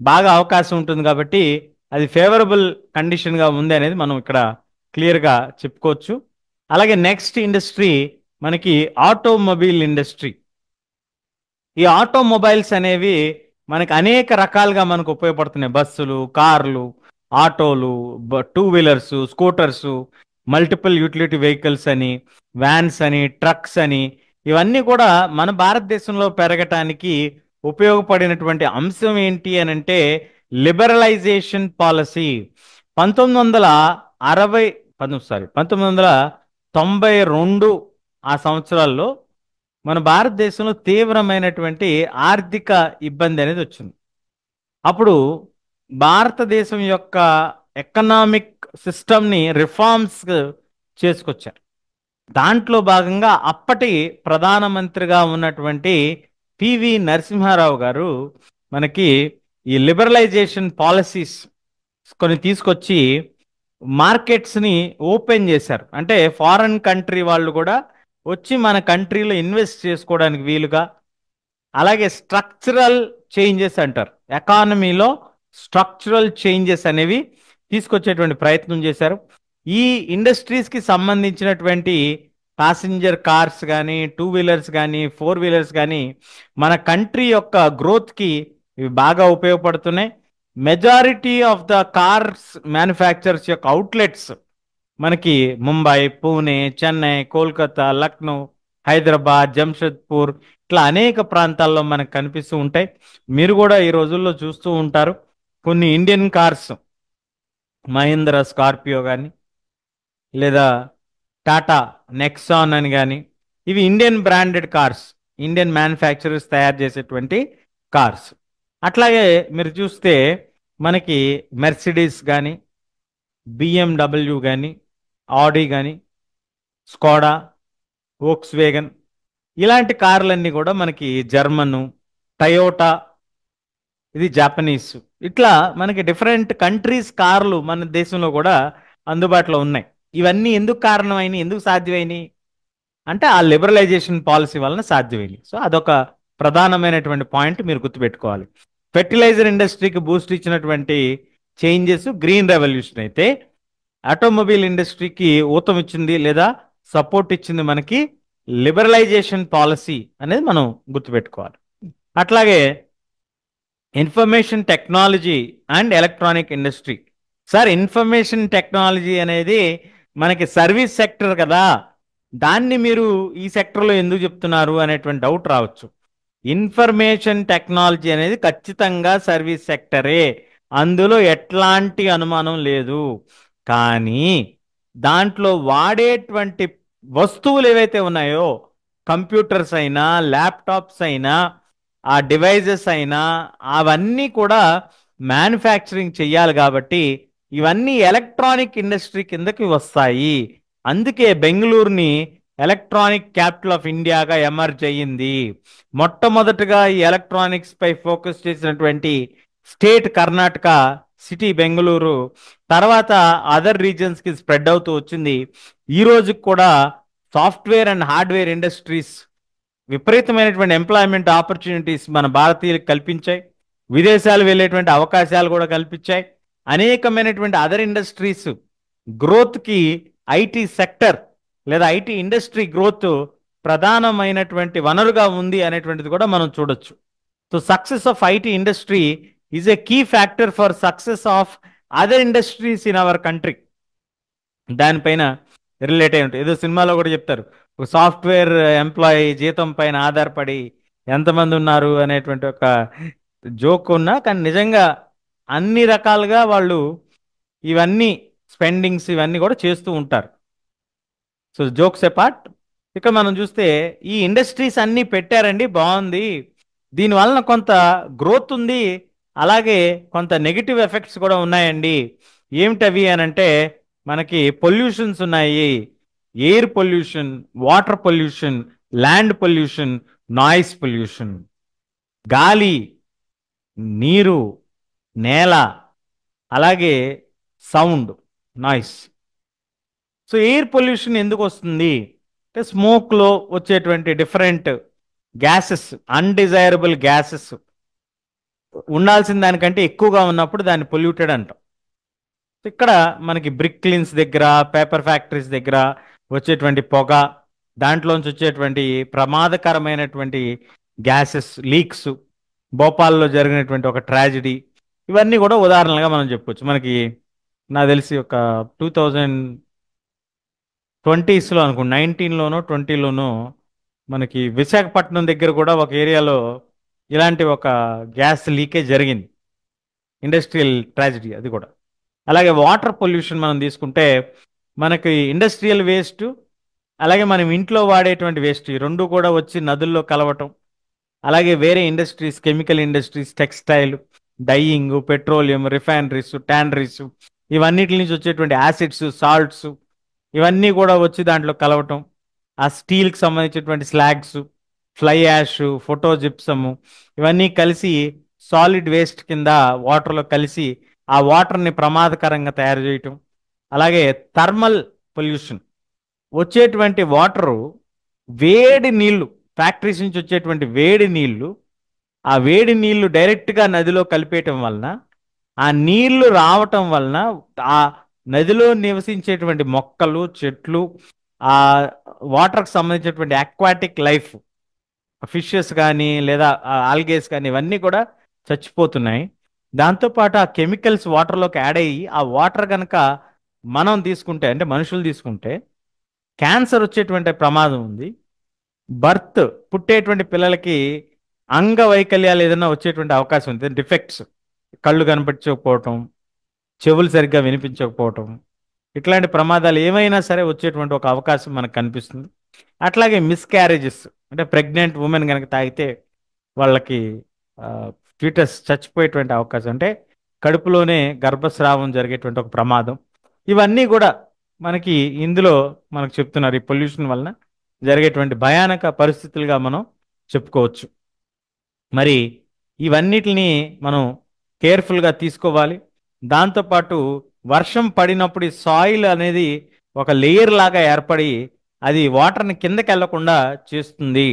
బాగా అవకాశం ఉంటుంది. కాబట్టి అది ఫేవరబుల్ కండిషన్గా ఉంది అనేది మనం ఇక్కడ క్లియర్గా చెప్పుకోవచ్చు. అలాగే నెక్స్ట్ ఇండస్ట్రీ మనకి ఆటోమొబైల్ ఇండస్ట్రీ. ఈ ఆటోమొబైల్స్ అనేవి మనకి అనేక రకాలుగా మనకు ఉపయోగపడుతున్నాయి. బస్సులు, కార్లు, ఆటోలు, two wheelers, scooters, multiple utility vehicles అని, వ్యాన్స్ అని, ట్రక్స్ అని, ఇవన్నీ కూడా మన భారతదేశంలో పెరగటానికి ఉపయోగపడినటువంటి అంశం ఏంటి అని అంటే లిబరలైజేషన్ పాలసీ. 1992 ఆ సంవత్సరాల్లో మన భారతదేశంలో తీవ్రమైనటువంటి ఆర్థిక ఇబ్బంది అనేది వచ్చింది. అప్పుడు భారతదేశం యొక్క ఎకనామిక్ సిస్టమ్ని రిఫార్మ్స్ చేసుకొచ్చారు. దాంట్లో భాగంగా అప్పటి ప్రధానమంత్రిగా ఉన్నటువంటి పివి నరసింహారావు గారు మనకి ఈ లిబరలైజేషన్ పాలసీస్ కొన్ని తీసుకొచ్చి మార్కెట్స్ని ఓపెన్ చేశారు. అంటే ఫారెన్ కంట్రీ వాళ్ళు కూడా వచ్చి మన కంట్రీలో ఇన్వెస్ట్ చేసుకోవడానికి వీలుగా, అలాగే స్ట్రక్చరల్ చేంజెస్ అంటారు, ఎకానమీలో స్ట్రక్చరల్ చేంజెస్ అనేవి తీసుకొచ్చేటువంటి ప్రయత్నం చేశారు. ఈ ఇండస్ట్రీస్కి సంబంధించినటువంటి ప్యాసింజర్ కార్స్ కానీ, టూ వీలర్స్ కానీ, ఫోర్ వీలర్స్ కానీ మన కంట్రీ యొక్క గ్రోత్కి ఇవి బాగా ఉపయోగపడుతున్నాయి. Majority of the cars manufacturers యొక్క అవుట్లెట్స్ మనకి ముంబై, పూణే, చెన్నై, కోల్కతా, లక్నో, హైదరాబాద్, జంషెద్పూర్ ఇట్లా అనేక ప్రాంతాల్లో మనకు కనిపిస్తూ ఉంటాయి. మీరు కూడా ఈ రోజుల్లో చూస్తూ ఉంటారు. కొన్ని ఇండియన్ కార్స్, మహీంద్రా స్కార్పియో కానీ, లేదా టాటా నెక్సాన్ అని కానీ, ఇవి Indian branded cars, Indian manufacturers తయారు చేసేటువంటి కార్స్. అట్లాగే మీరు చూస్తే మనకి మెర్సిడీస్ కానీ, బిఎండబ్ల్యూ కానీ, ఆడి కానీ, స్కోడా, వోక్స్ వేగన్, ఇలాంటి కార్లన్నీ కూడా మనకి జర్మను, టయోటా, ఇది జాపనీస్, ఇట్లా మనకి డిఫరెంట్ కంట్రీస్ కార్లు మన దేశంలో కూడా అందుబాటులో ఉన్నాయి. ఇవన్నీ ఎందుకు కారణమైనవి, ఎందుకు సాధ్యమైనవి అంటే ఆ లిబరలైజేషన్ పాలసీ వలన సాధ్యమైంది. సో అదొక ప్రధానమైనటువంటి పాయింట్ మీరు గుర్తుపెట్టుకోవాలి. ఫెర్టిలైజర్ ఇండస్ట్రీకి బూస్ట్ ఇచ్చినటువంటి చేంజెస్ గ్రీన్ రెవల్యూషన్ అయితే, ఆటోమొబైల్ ఇండస్ట్రీకి ఊతం ఇచ్చింది లేదా సపోర్ట్ ఇచ్చింది మనకి లిబరలైజేషన్ పాలసీ అనేది మనం గుర్తుపెట్టుకోవాలి. అట్లాగే information technology and electronic industry, sir information technology అనేది మనకి సర్వీస్ సెక్టర్ కదా, దాన్ని మీరు ఈ సెక్టర్లో ఎందుకు చెప్తున్నారు అనేటువంటి డౌట్ రావచ్చు. ఇన్ఫర్మేషన్ టెక్నాలజీ అనేది ఖచ్చితంగా సర్వీస్ సెక్టరే, అందులో ఎట్లాంటి అనుమానం లేదు. కానీ దాంట్లో వాడేటువంటి వస్తువులు ఏవైతే ఉన్నాయో, కంప్యూటర్స్ అయినా ల్యాప్టాప్స్ అయినా ఆ డివైజెస్ అయినా అవన్నీ కూడా మ్యానుఫ్యాక్చరింగ్ చెయ్యాలి కాబట్టి ఇవన్నీ ఎలక్ట్రానిక్ ఇండస్ట్రీ కిందకి వస్తాయి. అందుకే బెంగళూరుని ఎలక్ట్రానిక్ క్యాపిటల్ ఆఫ్ ఇండియాగా ఎమర్జ్ అయ్యింది. మొట్టమొదటగా ఈ ఎలక్ట్రానిక్స్ పై ఫోకస్ చేసినటువంటి స్టేట్ కర్ణాటక, సిటీ బెంగళూరు. తర్వాత అదర్ రీజన్స్కి స్ప్రెడ్ అవుతూ వచ్చింది. ఈ రోజుకి కూడా సాఫ్ట్వేర్ అండ్ హార్డ్వేర్ ఇండస్ట్రీస్ విపరీతమైనటువంటి ఎంప్లాయ్మెంట్ ఆపర్చునిటీస్ మన భారతీయులకు కల్పించాయి. విదేశాలు వెళ్ళేటువంటి అవకాశాలు కూడా కల్పించాయి. అనేకమైనటువంటి అదర్ ఇండస్ట్రీస్ గ్రోత్కి ఐటీ సెక్టర్ లేదా ఐటీ ఇండస్ట్రీ గ్రోత్ ప్రధానమైనటువంటి వనరుగా ఉంది అనేటువంటిది కూడా మనం చూడొచ్చు. So success of IT industry is a key factor for success of other industries in our country. దానిపైన రిలేట్ అయి ఉంటాయి. ఏదో సినిమాలో కూడా చెప్తారు, ఒక సాఫ్ట్వేర్ ఎంప్లాయీ జీతం పైన ఆధారపడి ఎంతమంది ఉన్నారు అనేటువంటి ఒక జోక్ ఉన్నా, కానీ నిజంగా అన్ని రకాలుగా వాళ్ళు ఇవన్నీ స్పెండింగ్స్ ఇవన్నీ కూడా చేస్తూ ఉంటారు. సో జోక్స్ ఎపార్ట్, ఇక మనం చూస్తే ఈ ఇండస్ట్రీస్ అన్నీ పెట్టారండి, బాగుంది, దీనివలన కొంత గ్రోత్ ఉంది, అలాగే కొంత నెగిటివ్ ఎఫెక్ట్స్ కూడా ఉన్నాయండి. ఏమిటవి అని అంటే మనకి పొల్యూషన్స్ ఉన్నాయి. Air pollution, water pollution, land pollution, noise pollution. గాలి, నీరు, నేల, అలాగే sound, noise. So air pollution ఎందుకు వస్తుంది అంటే స్మోక్లో వచ్చేటువంటి డిఫరెంట్ గ్యాసెస్, అన్డిజైరబుల్ గ్యాసెస్ ఉండాల్సిన దానికంటే ఎక్కువగా ఉన్నప్పుడు దాన్ని పొల్యూటెడ్ అంటాం. ఇక్కడ మనకి బ్రిక్ క్లీన్స్ దగ్గర, పేపర్ ఫ్యాక్టరీస్ దగ్గర వచ్చేటువంటి పొగ, దాంట్లోంచి వచ్చేటువంటి ప్రమాదకరమైనటువంటి గ్యాసెస్ లీక్స్, భోపాల్లో జరిగినటువంటి ఒక ట్రాజడీ, ఇవన్నీ కూడా ఉదాహరణలుగా మనం చెప్పుకోవచ్చు. మనకి నాకు తెలిసి ఒక 2020లో అనుకో 19లోనో 20లోనో మనకి విశాఖపట్నం దగ్గర కూడా ఒక ఏరియాలో ఇలాంటి ఒక గ్యాస్ లీకేజ్ జరిగింది, ఇండస్ట్రియల్ ట్రాజడీ అది కూడా. అలాగే వాటర్ పొల్యూషన్ మనం తీసుకుంటే మనకి ఇండస్ట్రియల్ వేస్ట్, అలాగే మనం ఇంట్లో వాడేటువంటి వేస్ట్, ఈ రెండు కూడా వచ్చి నదుల్లో కలవటం, అలాగే వేరే industries, chemical industries, textile, dyeing, petroleum, refineries, tanneries, ఇవన్నిటి నుంచి వచ్చేటువంటి యాసిడ్స్, సాల్ట్స్, ఇవన్నీ కూడా వచ్చి దాంట్లో కలవటం, ఆ స్టీల్కి సంబంధించినటువంటి స్లాగ్స్, ఫ్లై యాష్, ఫోటో జిప్సము, ఇవన్నీ కలిసి సాలిడ్ వేస్ట్ కింద వాటర్లో కలిసి ఆ వాటర్ని ప్రమాదకరంగా తయారు చేయటం. అలాగే థర్మల్ పొల్యూషన్, వచ్చేటువంటి వాటరు, వేడి నీళ్లు, ఫ్యాక్టరీస్ నుంచి వచ్చేటువంటి వేడి నీళ్లు, ఆ వేడి నీళ్లు డైరెక్ట్గా నదిలో కలిపేయటం వలన, ఆ నీళ్లు రావటం వలన ఆ నదిలో నివసించేటువంటి మొక్కలు, చెట్లు, ఆ వాటర్కి సంబంధించినటువంటి అక్వాటిక్ లైఫ్, ఫిషెస్ కానీ లేదా ఆల్గేస్ కానీ ఇవన్నీ కూడా చచ్చిపోతున్నాయి. దాంతోపాటు ఆ కెమికల్స్ వాటర్లోకి యాడ్ అయ్యి ఆ వాటర్ కనుక మనం తీసుకుంటే, అంటే మనుషులు తీసుకుంటే క్యాన్సర్ వచ్చేటువంటి ప్రమాదం ఉంది. బర్త్, పుట్టేటువంటి పిల్లలకి అంగవైకల్యాలు ఏదైనా వచ్చేటువంటి అవకాశం ఉంది, డిఫెక్ట్స్, కళ్ళు కనిపించకపోవటం, చెవులు సరిగ్గా వినిపించకపోవటం, ఇట్లాంటి ప్రమాదాలు ఏమైనా సరే వచ్చేటువంటి ఒక అవకాశం మనకు కనిపిస్తుంది. అట్లాగే మిస్క్యారేజెస్, అంటే ప్రెగ్నెంట్ ఉమెన్ కనుక తాగితే వాళ్ళకి ఫీటస్ చచ్చిపోయేటువంటి అవకాశం, అంటే కడుపులోనే గర్భస్రావం జరిగేటువంటి ఒక ప్రమాదం, ఇవన్నీ కూడా మనకి ఇందులో మనకు చెప్తున్నారు. ఈ పొల్యూషన్ వలన జరిగేటువంటి భయానక పరిస్థితులుగా మనం చెప్పుకోవచ్చు. మరి ఇవన్నిటిని మనం కేర్ఫుల్గా తీసుకోవాలి. దాంతోపాటు వర్షం పడినప్పుడు ఈ సాయిల్ అనేది ఒక లేయర్ లాగా ఏర్పడి అది వాటర్ని కిందకి వెళ్లకుండా చేస్తుంది.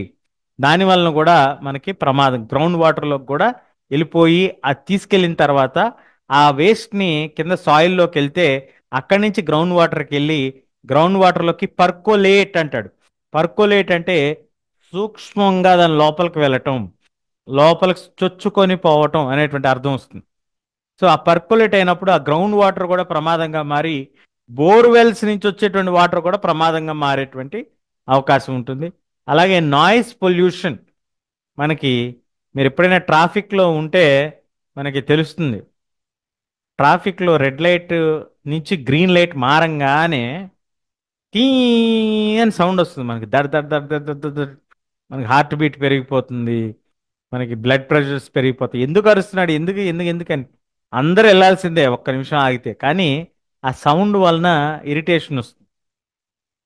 దానివలన కూడా మనకి ప్రమాదం, గ్రౌండ్ వాటర్లోకి కూడా వెళ్ళిపోయి అది తీసుకెళ్ళిన తర్వాత ఆ వేస్ట్ని కింద సాయిల్లోకి వెళ్తే అక్కడి నుంచి గ్రౌండ్ వాటర్కి వెళ్ళి గ్రౌండ్ వాటర్లోకి పర్కోలేట్ అంటాడు. పర్కోలేట్ అంటే సూక్ష్మంగా దాని లోపలికి వెళ్ళటం, లోపలికి చొచ్చుకొని పోవటం అనేటువంటి అర్థం వస్తుంది. సో ఆ పర్కులేట్ అయినప్పుడు ఆ గ్రౌండ్ వాటర్ కూడా ప్రమాదంగా మారి బోర్వెల్స్ నుంచి వచ్చేటువంటి వాటర్ కూడా ప్రమాదంగా మారేటువంటి అవకాశం ఉంటుంది. అలాగే నాయిస్ పొల్యూషన్ మనకి, మీరు ఎప్పుడైనా ట్రాఫిక్లో ఉంటే మనకి తెలుస్తుంది. ట్రాఫిక్లో రెడ్ లైట్ నుంచి గ్రీన్ లైట్ మారంగానే టీ అని సౌండ్ వస్తుంది మనకి. దడ్ దడ్ దడ్ దడ్ దడ్ దడ్ దడ్. మనకి హార్ట్ బీట్ పెరిగిపోతుంది, మనకి బ్లడ్ ప్రెషర్స్ పెరిగిపోతాయి. ఎందుకు అరుస్తున్నాడు, ఎందుకు ఎందుకు ఎందుకని అందరూ వెళ్ళాల్సిందే ఒక్క నిమిషం ఆగితే, కానీ ఆ సౌండ్ వలన ఇరిటేషన్ వస్తుంది.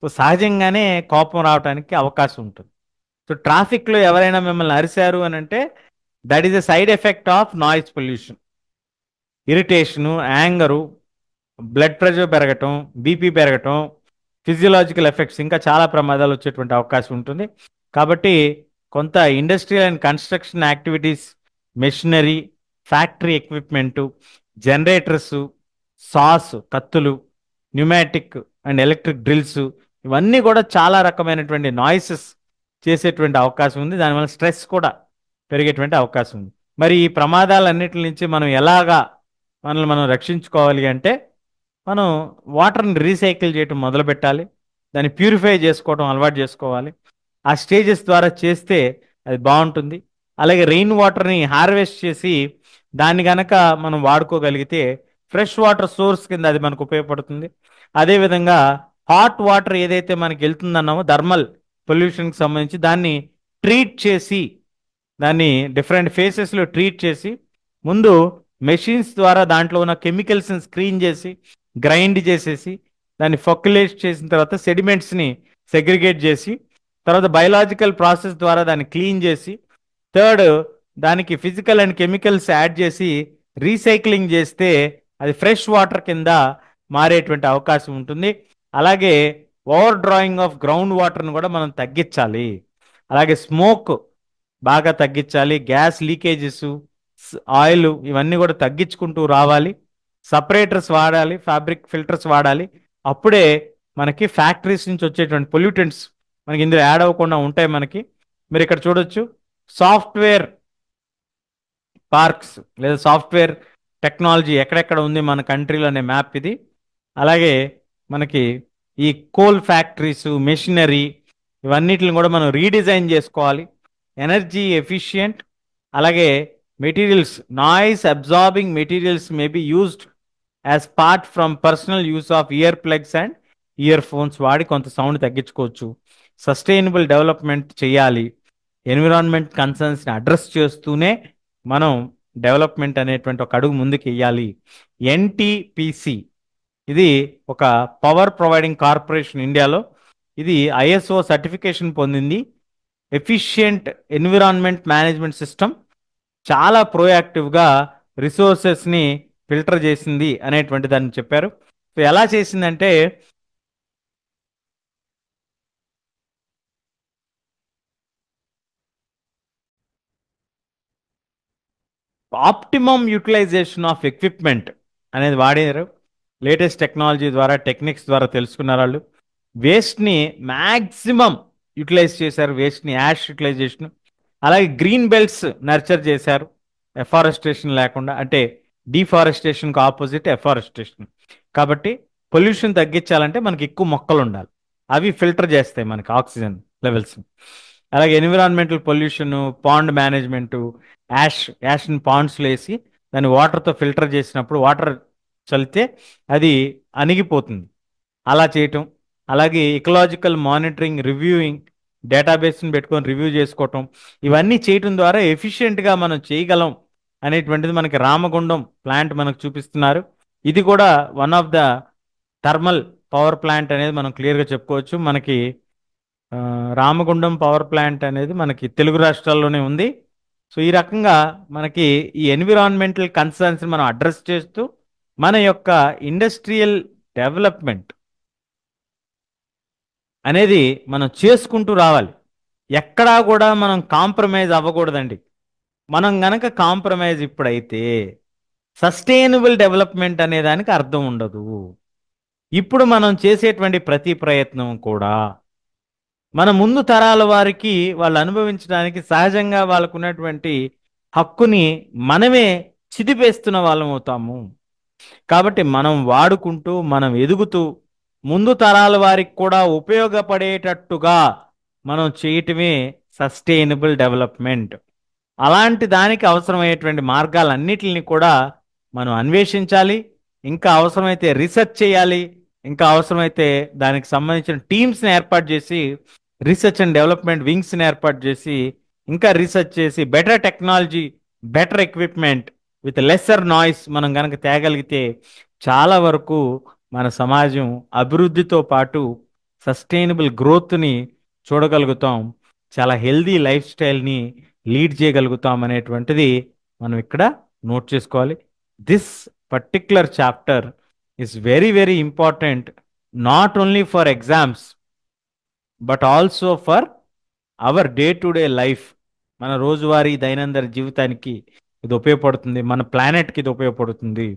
సో సహజంగానే కోపం రావడానికి అవకాశం ఉంటుంది. సో ట్రాఫిక్లో ఎవరైనా మిమ్మల్ని అరిశారు అని అంటే that is a side effect of noise pollution. Irritation, anger, blood pressure పెరగటం, బీపీ పెరగటం, ఫిజియలాజికల్ ఎఫెక్ట్స్, ఇంకా చాలా ప్రమాదాలు వచ్చేటువంటి అవకాశం ఉంటుంది. కాబట్టి కొంత industrial and construction activities, machinery, factory equipment, generators, saws, కత్తులు, న్యూమాటిక్ అండ్ ఎలక్ట్రిక్ డ్రిల్స్, ఇవన్నీ కూడా చాలా రకమైనటువంటి నాయిసెస్ చేసేటువంటి అవకాశం ఉంది. దానివల్ల స్ట్రెస్ కూడా పెరిగేటువంటి అవకాశం ఉంది. మరి ఈ ప్రమాదాలన్నిటి నుంచి మనం ఎలాగా మనల్ని మనం రక్షించుకోవాలి అంటే, మనం వాటర్ని రీసైకిల్ చేయటం మొదలు పెట్టాలి. దాన్ని ప్యూరిఫై చేసుకోవడం అలవాటు చేసుకోవాలి. ఆ స్టేజెస్ ద్వారా చేస్తే అది బాగుంటుంది. అలాగే రెయిన్ వాటర్ని హార్వెస్ట్ చేసి దాన్ని గనక మనం వాడుకోగలిగితే ఫ్రెష్ వాటర్ సోర్స్ కింద అది మనకు ఉపయోగపడుతుంది. అదేవిధంగా హాట్ వాటర్ ఏదైతే మనకి వెళ్తుందన్నామో థర్మల్ పొల్యూషన్కి సంబంధించి దాన్ని ట్రీట్ చేసి, దాన్ని డిఫరెంట్ ఫేసెస్లో ట్రీట్ చేసి, ముందు మెషిన్స్ ద్వారా దాంట్లో ఉన్న కెమికల్స్ని స్క్రీన్ చేసి గ్రైండ్ చేసేసి దాన్ని ఫొక్యులేట్ చేసిన తర్వాత సెడిమెంట్స్ని సెగ్రిగేట్ చేసి, తర్వాత బయలాజికల్ ప్రాసెస్ ద్వారా దాన్ని క్లీన్ చేసి, థర్డ్ దానికి ఫిజికల్ అండ్ కెమికల్స్ యాడ్ చేసి రీసైక్లింగ్ చేస్తే అది ఫ్రెష్ వాటర్ కింద మారేటువంటి అవకాశం ఉంటుంది. అలాగే ఓవర్ డ్రాయింగ్ ఆఫ్ గ్రౌండ్ వాటర్ని కూడా మనం తగ్గించాలి. అలాగే స్మోక్ బాగా తగ్గించాలి. గ్యాస్ లీకేజెస్, ఆయిల్, ఇవన్నీ కూడా తగ్గించుకుంటూ రావాలి. సపరేటర్స్ వాడాలి, ఫ్యాబ్రిక్ ఫిల్టర్స్ వాడాలి. అప్పుడే మనకి ఫ్యాక్టరీస్ నుంచి వచ్చేటువంటి పొల్యూటెంట్స్ మనకి ఇందులో యాడ్ అవ్వకుండా ఉంటాయి. మనకి మీరు ఇక్కడ చూడొచ్చు సాఫ్ట్వేర్ పార్క్స్ లేదా సాఫ్ట్వేర్ టెక్నాలజీ ఎక్కడెక్కడ ఉంది మన కంట్రీలో అనే మ్యాప్ ఇది. అలాగే మనకి ఈ కోల్ ఫ్యాక్టరీస్, మెషినరీ, ఇవన్నిటిని కూడా మనం రీడిజైన్ చేసుకోవాలి. ఎనర్జీ ఎఫిషియంట్, అలాగే materials, noise absorbing materials may be used as part from personal use of ear plugs and ear phones వాడి కొంత సౌండ్ తగ్గించుకోవచ్చు. సస్టైనబుల్ డెవలప్మెంట్ చేయాలి. ఎన్విరాన్మెంట్ కన్సర్న్స్ని అడ్రస్ చేస్తూనే మనం డెవలప్మెంట్ అనేటువంటి ఒక అడుగు ముందుకు వెయ్యాలి. ఎన్టీపీసీ ఇది ఒక పవర్ ప్రొవైడింగ్ కార్పొరేషన్ ఇండియాలో. ఇది ఐఎస్ఓ సర్టిఫికేషన్ పొందింది. ఎఫిషియంట్ ఎన్విరాన్మెంట్ మేనేజ్మెంట్ సిస్టమ్, చాలా ప్రోయాక్టివ్గా రిసోర్సెస్ని ఫిల్టర్ చేసింది అనేటువంటి దాన్ని చెప్పారు. సో ఎలా చేసిందంటే, ఆప్టిమమ్ యూటిలైజేషన్ ఆఫ్ ఎక్విప్మెంట్ అనేది వాడారు. లేటెస్ట్ టెక్నాలజీ ద్వారా, టెక్నిక్స్ ద్వారా తెలుసుకున్నారు వాళ్ళు. వేస్ట్ని మ్యాక్సిమం యూటిలైజ్ చేశారు, వేస్ట్ని యాష్ యూటిలైజేషన్. అలాగే గ్రీన్ బెల్ట్స్ నర్చర్ చేశారు, ఎఫారెస్టేషన్ లేకుండా. అంటే డిఫారెస్టేషన్కి ఆపోజిట్ ఎఫారెస్టేషన్. కాబట్టి పొల్యూషన్ తగ్గించాలంటే మనకి ఎక్కువ మొక్కలు ఉండాలి, అవి ఫిల్టర్ చేస్తాయి మనకి ఆక్సిజన్ లెవెల్స్. అలాగే ఎన్విరాన్మెంటల్ పొల్యూషన్, పాండ్ మేనేజ్మెంటు, యాష్ని పాండ్స్లో వేసి దాన్ని వాటర్తో ఫిల్టర్ చేసినప్పుడు వాటర్ చల్లితే అది అణిగిపోతుంది, అలా చేయటం. అలాగే ఎకలాజికల్ మానిటరింగ్, రివ్యూయింగ్, డేటాబేస్ని పెట్టుకొని రివ్యూ చేసుకోవటం, ఇవన్నీ చేయటం ద్వారా ఎఫిషియెంట్గా మనం చేయగలం అనేటువంటిది మనకి రామగుండం ప్లాంట్ మనకు చూపిస్తున్నారు. ఇది కూడా one of the thermal power plant అనేది మనం క్లియర్గా చెప్పుకోవచ్చు. మనకి రామగుండం పవర్ ప్లాంట్ అనేది మనకి తెలుగు రాష్ట్రాల్లోనే ఉంది. సో ఈ రకంగా మనకి ఈ ఎన్విరాన్మెంటల్ కన్సర్న్స్ మనం అడ్రస్ చేస్తూ మన యొక్క ఇండస్ట్రియల్ డెవలప్మెంట్ అనేది మనం చేసుకుంటూ రావాలి. ఎక్కడా కూడా మనం కాంప్రమైజ్ అవ్వకూడదండి. మనం గనక కాంప్రమైజ్ ఇప్పుడైతే సస్టైనబుల్ డెవలప్మెంట్ అనే దానికి అర్థం ఉండదు. ఇప్పుడు మనం చేసేటువంటి ప్రతి ప్రయత్నం కూడా మన ముందు తరాల వారికి వాళ్ళు అనుభవించడానికి, సహజంగా వాళ్ళకు ఉన్నటువంటి హక్కుని మనమే చిదిపేస్తున్న వాళ్ళం అవుతాము. కాబట్టి మనం వాడుకుంటూ మనం ఎదుగుతూ ముందు తరాల వారికి కూడా ఉపయోగపడేటట్టుగా మనం చేయటమే సస్టైనబుల్ డెవలప్మెంట్. అలాంటి దానికి అవసరమయ్యేటువంటి మార్గాలన్నిటిని కూడా మనం అన్వేషించాలి. ఇంకా అవసరమైతే రీసెర్చ్ చేయాలి. ఇంకా అవసరమైతే దానికి సంబంధించిన టీమ్స్ని ఏర్పాటు చేసి రీసెర్చ్ అండ్ డెవలప్మెంట్ వింగ్స్ని ఏర్పాటు చేసి ఇంకా రీసెర్చ్ చేసి better technology, better equipment with lesser noise మనం కనుక తేగలిగితే చాలా వరకు మన సమాజం అభివృద్ధితో పాటు సస్టైనబుల్ గ్రోత్ని చూడగలుగుతాం. చాలా హెల్దీ లైఫ్ స్టైల్ని లీడ్ చేయగలుగుతాం అనేటువంటిది మనం ఇక్కడ నోట్ చేసుకోవాలి. This particular chapter is very very important, not only for exams but also for hour day to day life. మన రోజువారీ దైనందిన జీవితానికి ఇది ఉపయోగపడుతుంది, మన ప్లానెట్కి ఇది ఉపయోగపడుతుంది.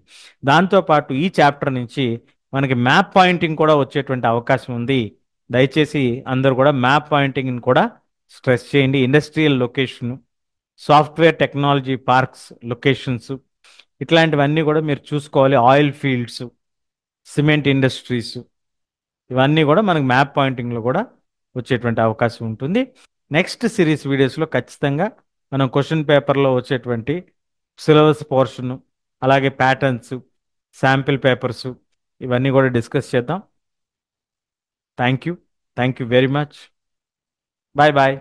దాంతోపాటు ఈ చాప్టర్ నుంచి మనకి మ్యాప్ పాయింటింగ్ కూడా వచ్చేటువంటి అవకాశం ఉంది. దయచేసి అందరూ కూడా మ్యాప్ పాయింటింగ్ని కూడా స్ట్రెస్ చేయండి. Industrial location, software technology parks locations, ఇట్లాంటివన్నీ కూడా మీరు చూసుకోవాలి. ఆయిల్ ఫీల్డ్స్, సిమెంట్ ఇండస్ట్రీస్, ఇవన్నీ కూడా మనకి మ్యాప్ పాయింటింగ్లో కూడా వచ్చేటువంటి అవకాశం ఉంటుంది. నెక్స్ట్ సిరీస్ వీడియోస్లో ఖచ్చితంగా మనం క్వశ్చన్ పేపర్లో వచ్చేటువంటి సిలబస్ పోర్షను, అలాగే ప్యాటర్న్స్, శాంపిల్ పేపర్స్, ఇవన్నీ కూడా డిస్కస్ చేద్దాం. Thank you very much. Bye bye.